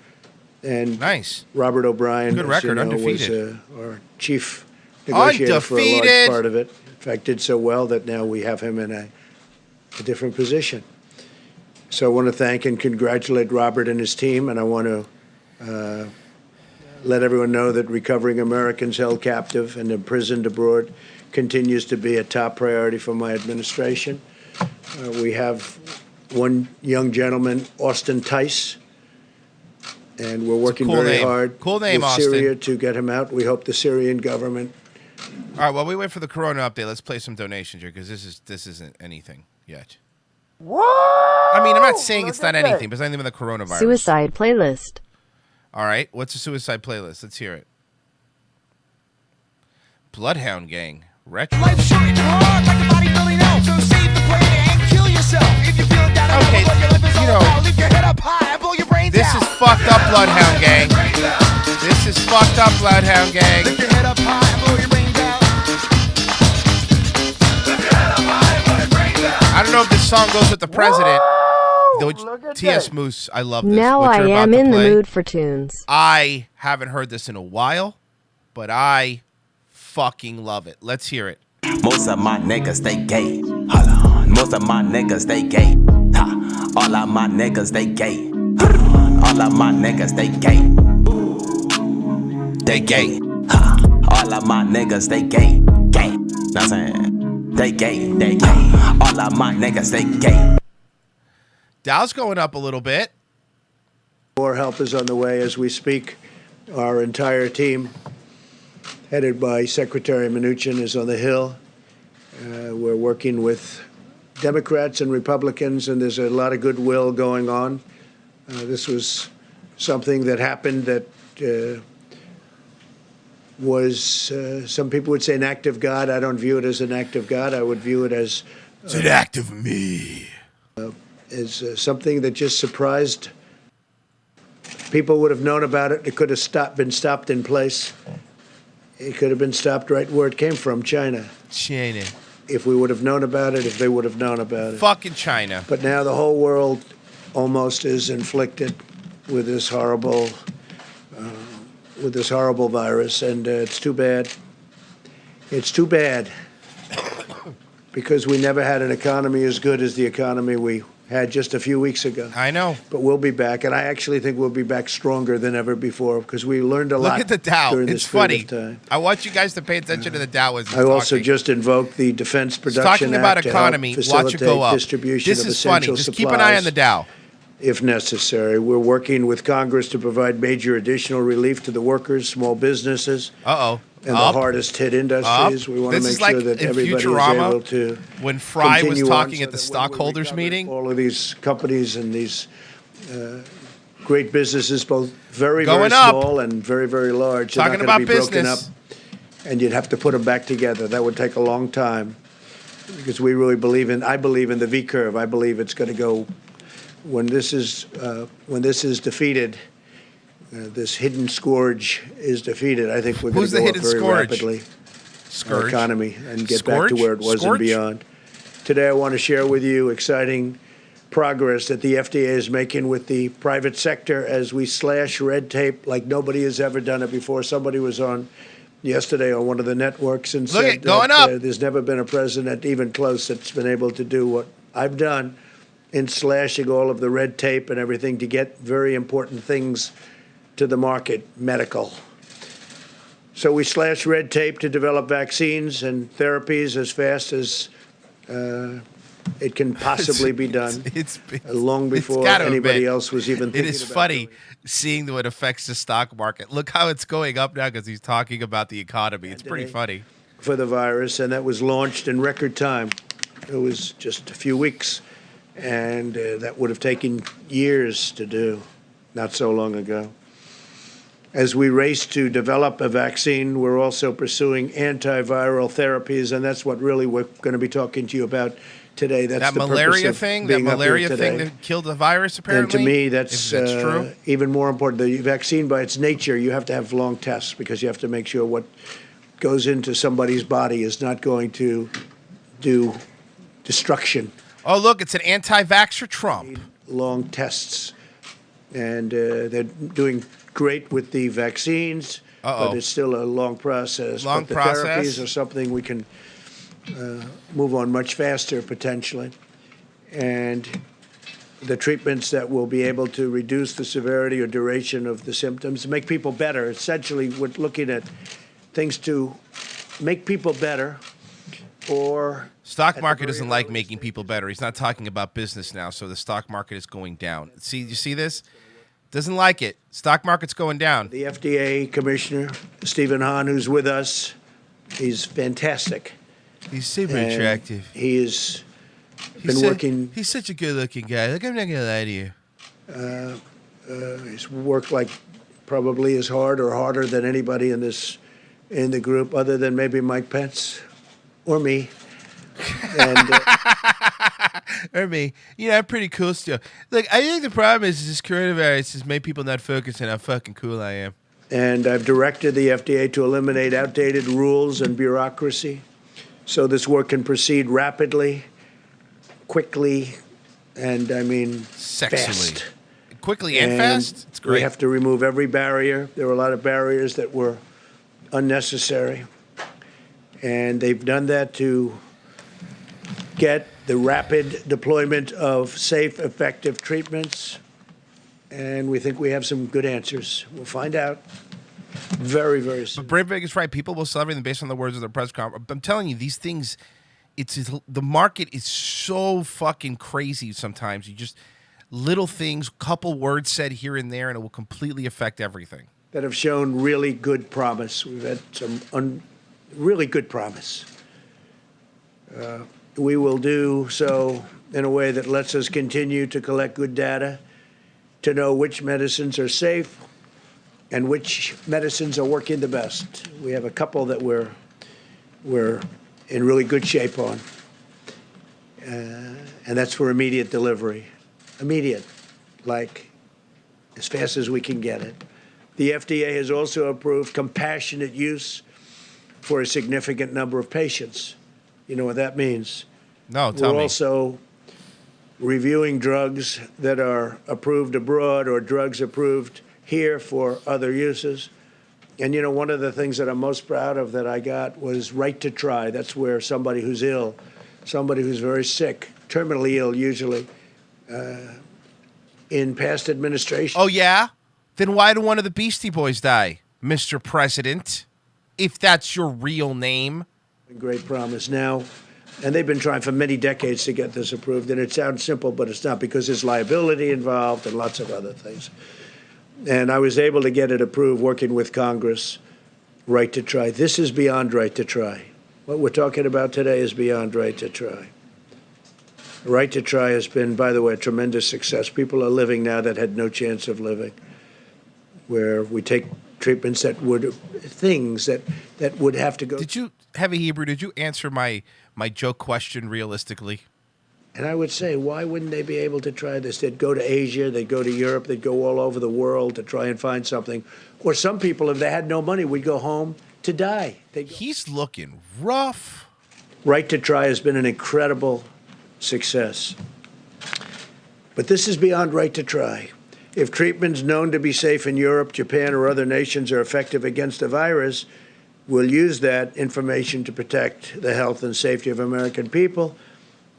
And nice. Robert O'Brien, good record, as you know, undefeated. Was our chief negotiator for a large part of it. In fact, did so well that now we have him in a different position. So I want to thank and congratulate Robert and his team, and I want to let everyone know that recovering Americans held captive and imprisoned abroad continues to be a top priority for my administration. We have one young gentleman, Austin Tice, and we're working very hard with Syria to get him out. We hope the Syrian government... All right, while we wait for the Corona update, let's play some donations here, because this isn't anything yet. What? I mean, I'm not saying it's not anything, but it's anything with the coronavirus. Suicide playlist. All right, what's a suicide playlist? Let's hear it. Bloodhound Gang. Retro. Life's short and hard like a bodybuilding out. So save the planet and kill yourself. If you feel down, okay, your life is you all know, about. Lift your head up high, blow your brains This is fucked up, Bloodhound Gang. This is fucked up, Bloodhound Gang. Lift your head up high and blow your brains out. I don't know if this song goes with the president. Though T.S. Moose, I love this. Now what I you're about am to in the play. mood for tunes. I haven't heard this in a while, but I fucking love it. Let's hear it. Most of my niggas, they gay. Hold on. Most of my niggas, they gay. Ha. All of my niggas, they gay. All of my niggas, they gay. They gay. Ha. All of my niggas, they gay. Gay. Know what I'm saying? They gay. They gay. All of my niggas, they gay. Dow's going up a little bit. More help is on the way as we speak. Our entire team, headed by Secretary Mnuchin, is on the Hill. We're working with Democrats and Republicans, and there's a lot of goodwill going on. This was something that happened that was, some people would say, an act of God. I don't view it as an act of God. I would view it as... it's an act of me. As something that just surprised. People would have known about it. It could have been stopped in place. It could have been stopped right where it came from, China. China. If we would have known about it, if they would have known about it. Fucking China. But now the whole world almost is inflicted with this horrible virus, and it's too bad. It's too bad because we never had an economy as good as the economy we had just a few weeks ago. I know. But we'll be back, and I actually think we'll be back stronger than ever before because we learned a lot. Look at the Dow. During It's this period funny. of time. I want you guys to pay attention to the Dow as he's I also talking. just invoked the Defense Production Talking about Act economy, to help watch it facilitate go up. distribution This of is funny. essential Just keep an eye on supplies the Dow. if necessary. We're working with Congress to provide major additional relief to the workers, small businesses, and Up. the hardest hit industries. Up. We want to This make is like sure that in everybody Futurama, is able to when Fry was continue on talking so at the that when we stockholders meeting. all of these companies and these great businesses, both very, Going very up. small and very, very large, are Talking not going about to be broken business. up, and you'd have to put them back together. That would take a long time because we really I believe in the V curve. I believe it's going to go when this is defeated. This hidden scourge is defeated. I think we're going Who's to the go up hidden very scourge? rapidly. Scourge? Our economy and get Scourge? back to where it was Scourge? and beyond. Today, I want to share with you exciting progress that the FDA is making with the private sector as we slash red tape like nobody has ever done it before. Somebody was on yesterday on one of the networks and Look said at- going that, up. there's never been a president even close that's been able to do what I've done in slashing all of the red tape and everything to get very important things to the market, medical. So we slash red tape to develop vaccines and therapies as fast as it can possibly be done. It's long before gotta anybody admit, else was even thinking It is about funny seeing what affects the stock market. Look how it's going up now because he's talking about the economy. It's pretty funny. for the virus, and that was launched in record time. It was just a few weeks, and that would have taken years to do, not so long ago. As we race to develop a vaccine, we're also pursuing antiviral therapies, and that's what really we're going to be talking to you about today. That's That the purpose malaria of thing, that being up here malaria today. thing that killed the virus, apparently. And to me, that's If that's true. even more important. The vaccine, by its nature, you have to have long tests because you have to make sure what goes into somebody's body is not going to do destruction. Oh, look, it's an anti-vaxxer Trump. Long tests. And they're doing great with the vaccines, but it's still a long process. Long but the process. therapies are something we can move on much faster, potentially. And the treatments that will be able to reduce the severity or duration of the symptoms, make people better. Essentially, we're looking at things to make people better or... Stock market doesn't like making people better. He's not talking about business now, so the stock market is going down. See, you see this? Doesn't like it. Stock market's going down. The FDA Commissioner, Stephen Hahn, who's with us, he's fantastic. He's super And attractive. He's been working. He's such a good-looking guy. Look, I'm not gonna lie to you. He's worked like probably as hard or harder than anybody in the group, other than maybe Mike Pence or me. And Or me. I'm pretty cool still. Look, I think the problem is this coronavirus has made people not focus on how fucking cool I am. And I've directed the FDA to eliminate outdated rules and bureaucracy so this work can proceed rapidly, quickly, and sexually. fast. Quickly and fast? It's great. We have to remove every barrier. There were a lot of barriers that were unnecessary. And they've done that to get the rapid deployment of safe, effective treatments. And we think we have some good answers. We'll find out very, very soon. But Breivik is right. People will sell everything based on the words of their press conference. I'm telling you, these things, the market is so fucking crazy sometimes. You just, little things, couple words said here and there, and it will completely affect everything. That have shown really good promise. We've had some really good promise. We will do so in a way that lets us continue to collect good data to know which medicines are safe and which medicines are working the best. We have a couple that we're in really good shape on, and that's for immediate delivery. Immediate, like as fast as we can get it. The FDA has also approved compassionate use for a significant number of patients. You know what that means? No, tell me. We're also reviewing drugs that are approved abroad or drugs approved here for other uses. And, one of the things that I'm most proud of that I got was right to try. That's where somebody who's ill, somebody who's very sick, terminally ill usually, in past administration. Oh, yeah? Then why did one of the Beastie Boys die, Mr. President? If that's your real name. Great promise now. And they've been trying for many decades to get this approved. And it sounds simple, but it's not, because there's liability involved and lots of other things. And I was able to get it approved working with Congress, right to try. This is beyond right to try. What we're talking about today is beyond right to try. Right to try has been, by the way, a tremendous success. People are living now that had no chance of living, where we take treatments that would have to go. Did you, Heavy Hebrew, did you answer my joke question realistically? And I would say, why wouldn't they be able to try this? They'd go to Asia, they'd go to Europe, they'd go all over the world to try and find something. Or some people, if they had no money, would go home to die. He's looking rough. Right to try has been an incredible success. But this is beyond right to try. If treatments known to be safe in Europe, Japan, or other nations are effective against the virus, we'll use that information to protect the health and safety of American people.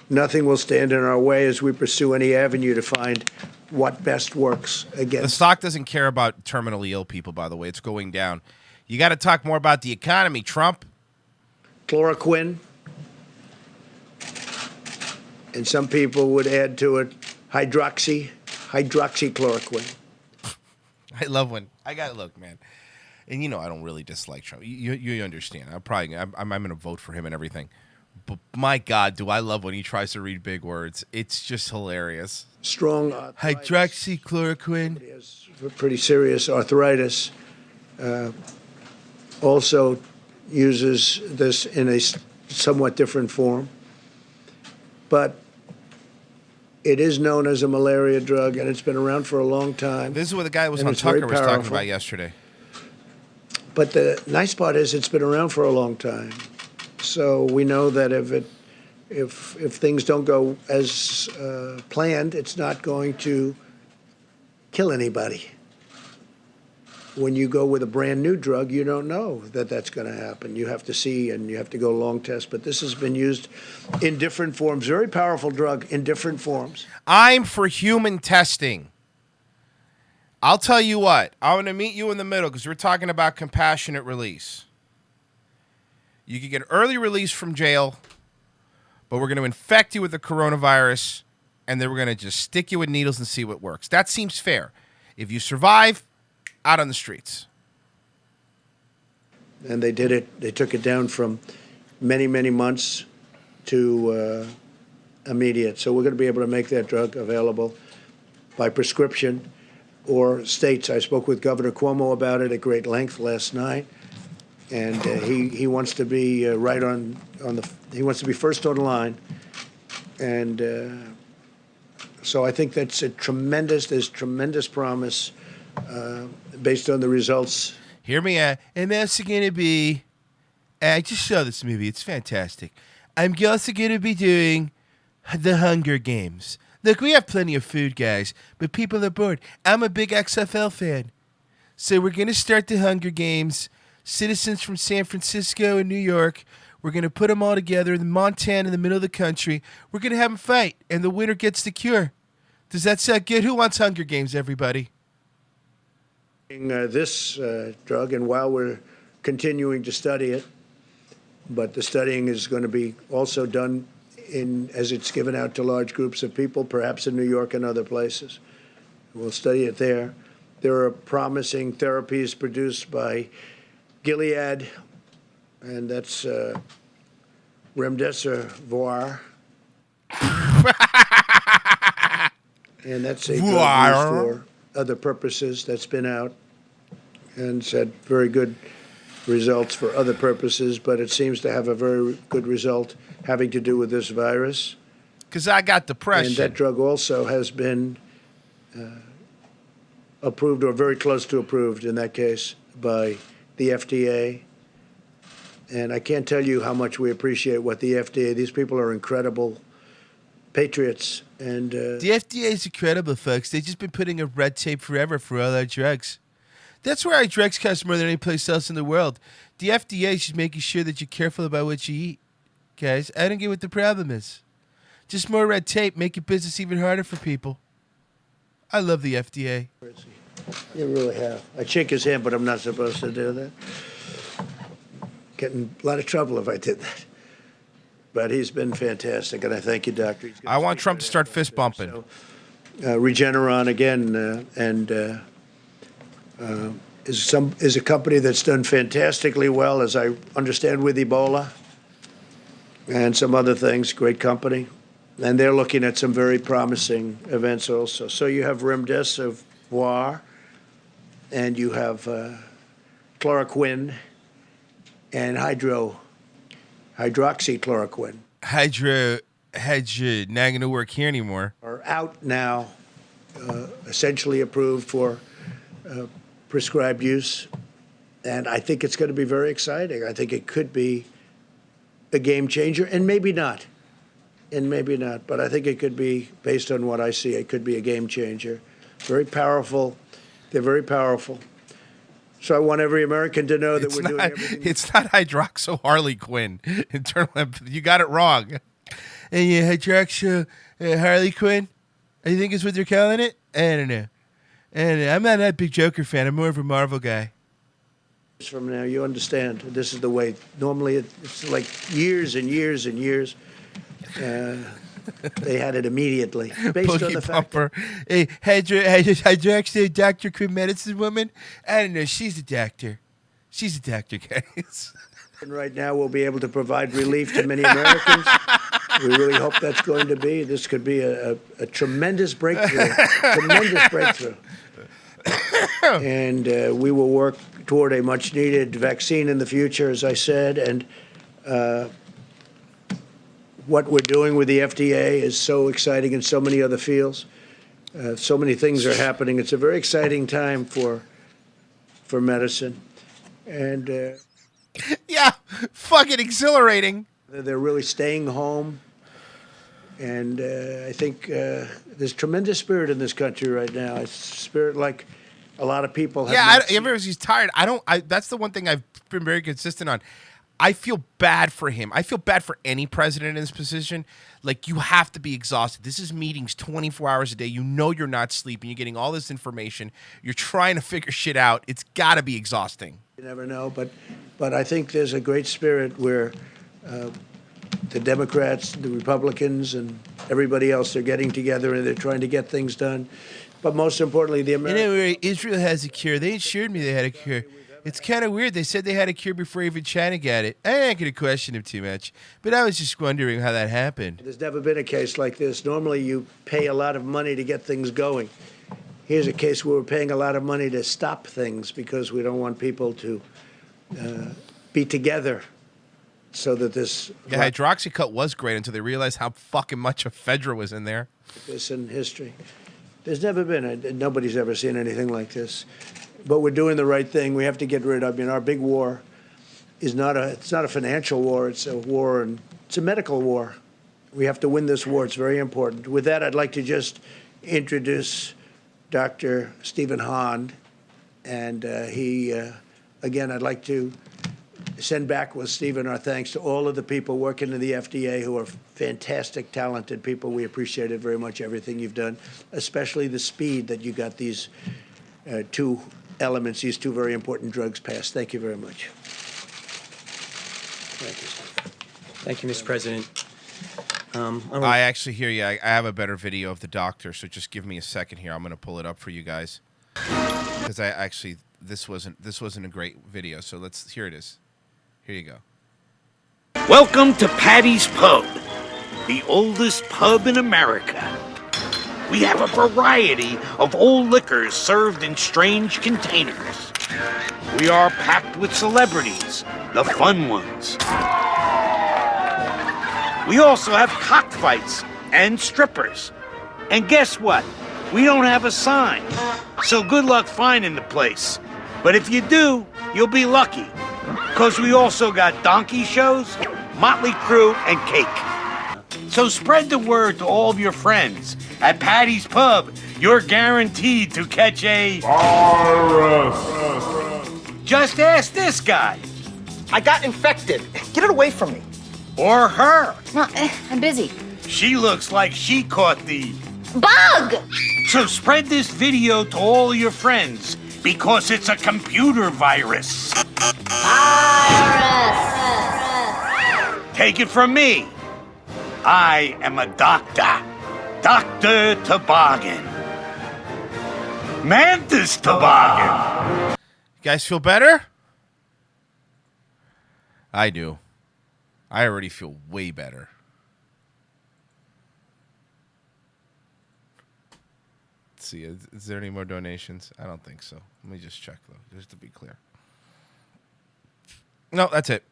Nothing will stand in our way as we pursue any avenue to find what best works against. The stock doesn't care about terminally ill people, by the way. It's going down. You got to talk more about the economy, Trump. Chloroquine. And some people would add to it hydroxychloroquine. I love when look, man. And I don't really dislike Trump. You understand. I'm going to vote for him and everything. But my God, do I love when he tries to read big words. It's just hilarious. Strong hydroxychloroquine. He has pretty serious arthritis. Also uses this in a somewhat different form. But it is known as a malaria drug, and it's been around for a long time. This is what the guy was on Tucker was talking about yesterday. But the nice part is it's been around for a long time. So we know that if things don't go as planned, it's not going to kill anybody. When you go with a brand new drug, you don't know that that's going to happen. You have to see, and you have to go long test. But this has been used in different forms. Very powerful drug in different forms. I'm for human testing. I'll tell you what. I'm going to meet you in the middle because we're talking about compassionate release. You can get early release from jail, but we're going to infect you with the coronavirus, and then we're going to just stick you with needles and see what works. That seems fair. If you survive, out on the streets. And they did it. They took it down from many, many months to immediate. So we're going to be able to make that drug available by prescription or states. I spoke with Governor Cuomo about it at great length last night. And he wants to be right on the. He wants to be first on the line, And so I think that's there's tremendous promise based on the results. Hear me out. And that's going to be, I just saw this movie. It's fantastic. I'm also going to be doing the Hunger Games. Look, we have plenty of food, guys, but people are bored. I'm a big XFL fan. So we're going to start the Hunger Games. Citizens from San Francisco and New York. We're going to put them all together in Montana in the middle of the country. We're going to have them fight, and the winner gets the cure. Does that sound good? Who wants Hunger Games, everybody? This drug, and while we're continuing to study it, but the studying is going to be also done as it's given out to large groups of people, perhaps in New York and other places. We'll study it there. There are promising therapies produced by Gilead, and that's remdesivir. And that's a drug used for other purposes that's been out and it's had very good results for other purposes, but it seems to have a very good result having to do with this virus. Because I got depression. And that drug also has been approved, or very close to approved in that case, by the FDA. And I can't tell you how much we appreciate what the FDA, these people are incredible patriots. And the FDA is incredible, folks. They've just been putting a red tape forever for all our drugs. That's where our drugs cost more than any place else in the world. The FDA is just making sure that you're careful about what you eat. Guys, I don't get what the problem is. Just more red tape, making business even harder for people. I love the FDA. You really have. I shake his hand, but I'm not supposed to do that. Get in a lot of trouble if I did that. But he's been fantastic, and I thank you, Doctor. I want Trump to start fist bumping. So, Regeneron again, is a company that's done fantastically well, as I understand, with Ebola and some other things. Great company, and they're looking at some very promising events also. So you have remdesivir, and you have chloroquine and hydroxychloroquine. Not going to work here anymore. Are out now, essentially approved for prescribed use. And I think it's going to be very exciting. I think it could be a game changer, and maybe not. But I think it could be, based on what I see, it could be a game changer. Very powerful. They're very powerful. So I want every American to know that we're doing everything. It's not hydroxyharlequin. You got it wrong. And yeah, hydroxyharlequin, I think is what they're calling it. I don't know. And I'm not that big Joker fan. I'm more of a Marvel guy. From now, you understand. This is the way. Normally, it's like years and years and years. They had it immediately, based on the fact that hydroxy Dr. Quinn medicine woman. I don't know. She's a doctor. She's a doctor, guys. And right now, we'll be able to provide relief to many Americans. We really hope that's going to be. This could be a tremendous breakthrough. Tremendous breakthrough. And we will work toward a much-needed vaccine in the future, as I said. And what we're doing with the FDA is so exciting in so many other fields. So many things are happening. It's a very exciting time for medicine. And yeah, fucking exhilarating. They're really staying home. And I think there's tremendous spirit in this country right now. It's spirit like a lot of people have. Yeah, everybody's tired. That's the one thing I've been very consistent on. I feel bad for him. I feel bad for any president in this position. Like, you have to be exhausted. This is meetings 24 hours a day. You know you're not sleeping. You're getting all this information. You're trying to figure shit out. It's got to be exhausting. You never know, but I think there's a great spirit where the Democrats, the Republicans, and everybody else are getting together and they're trying to get things done. But most importantly, the Americans. You know, Israel has a cure. They assured me they had a cure. It's kind of weird. They said they had a cure before even China got it. I ain't going to question him too much, but I was just wondering how that happened. There's never been a case like this. Normally, you pay a lot of money to get things going. Here's a case where we're paying a lot of money to stop things because we don't want people to be together so that this Yeah, hydroxycut was great until they realized how fucking much ephedra was in there. this in history. There's never been, nobody's ever seen anything like this. But we're doing the right thing. We have to get rid of, our big war is it's not a financial war, it's a war, and it's a medical war. We have to win this war. It's very important. With that, I'd like to just introduce Dr. Stephen Hahn. And again, I'd like to send back with Stephen our thanks to all of the people working in the FDA who are fantastic, talented people. We appreciate it very much, everything you've done, especially the speed that you got these two elements, these two very important drugs passed. Thank you very much. Thank you, Stephen. Thank you, Mr. President. I actually hear you. I have a better video of the doctor, so just give me a second here. I'm going to pull it up for you guys. Because this wasn't a great video, so here it is. Here you go. Welcome to Patty's Pub, the oldest pub in America. We have a variety of old liquors served in strange containers. We are packed with celebrities, the fun ones. We also have cockfights and strippers. And guess what? We don't have a sign. So good luck finding the place. But if you do, you'll be lucky. Because we also got donkey shows, Motley Crue, and cake. So spread the word to all of your friends. At Patty's Pub, you're guaranteed to catch a virus. Just ask this guy. I got infected. Get it away from me. Or her. No, I'm busy. She looks like she caught the bug. So spread this video to all your friends because it's a computer virus. Take it from me. I am a doctor. Dr. Toboggan. Mantis Toboggan. You guys feel better? I do. I already feel way better. Let's see. Is there any more donations? I don't think so. Let me just check, though, just to be clear. No, that's it.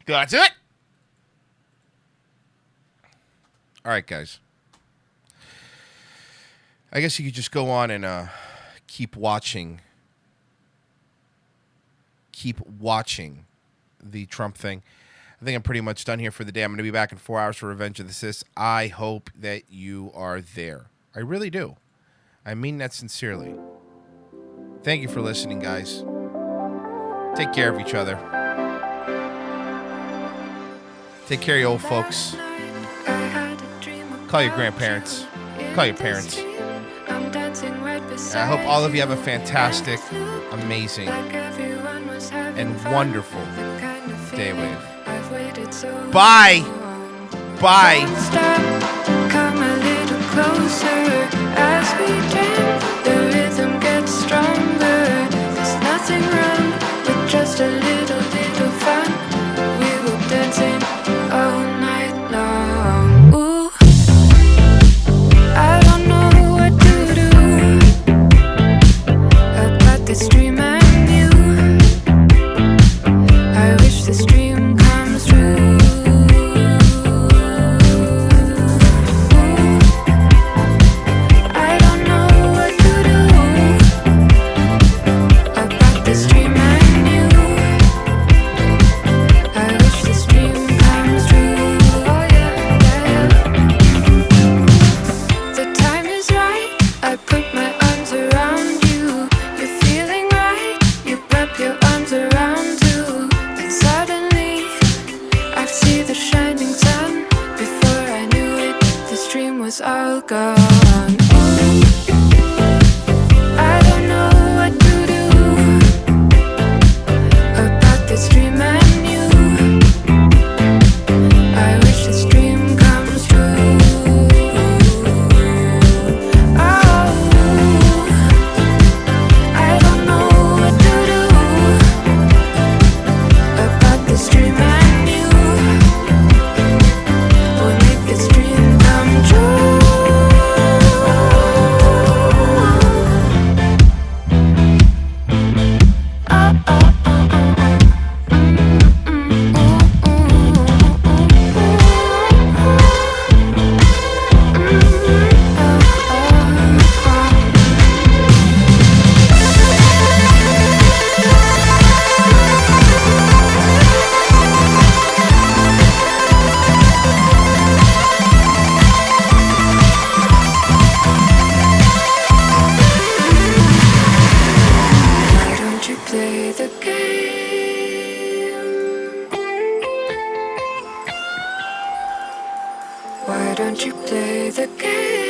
That's it. All right, guys. I guess you could just go on and keep watching the Trump thing. I think I'm pretty much done here for the day. I'm going to be back in 4 hours for Revenge of the Sis. I hope that you are there. I really do. I mean that sincerely. Thank you for listening, guys. Take care of each other. Take care of you old folks. Call your grandparents. Call your parents. And I hope all of you have a fantastic, amazing, and wonderful day wave. Bye. Bye. Come a little closer as we jam. The rhythm gets stronger. There's nothing wrong with just a little fun. We were dancing all night long. Ooh, I don't know what to do about this dream I knew. I wish this dream comes true. All gone. I don't know what to do about this dream I knew. I wish this dream comes true. Oh, I don't know what to do about this dream I knew. We'll make this dream come true. don't you play the game?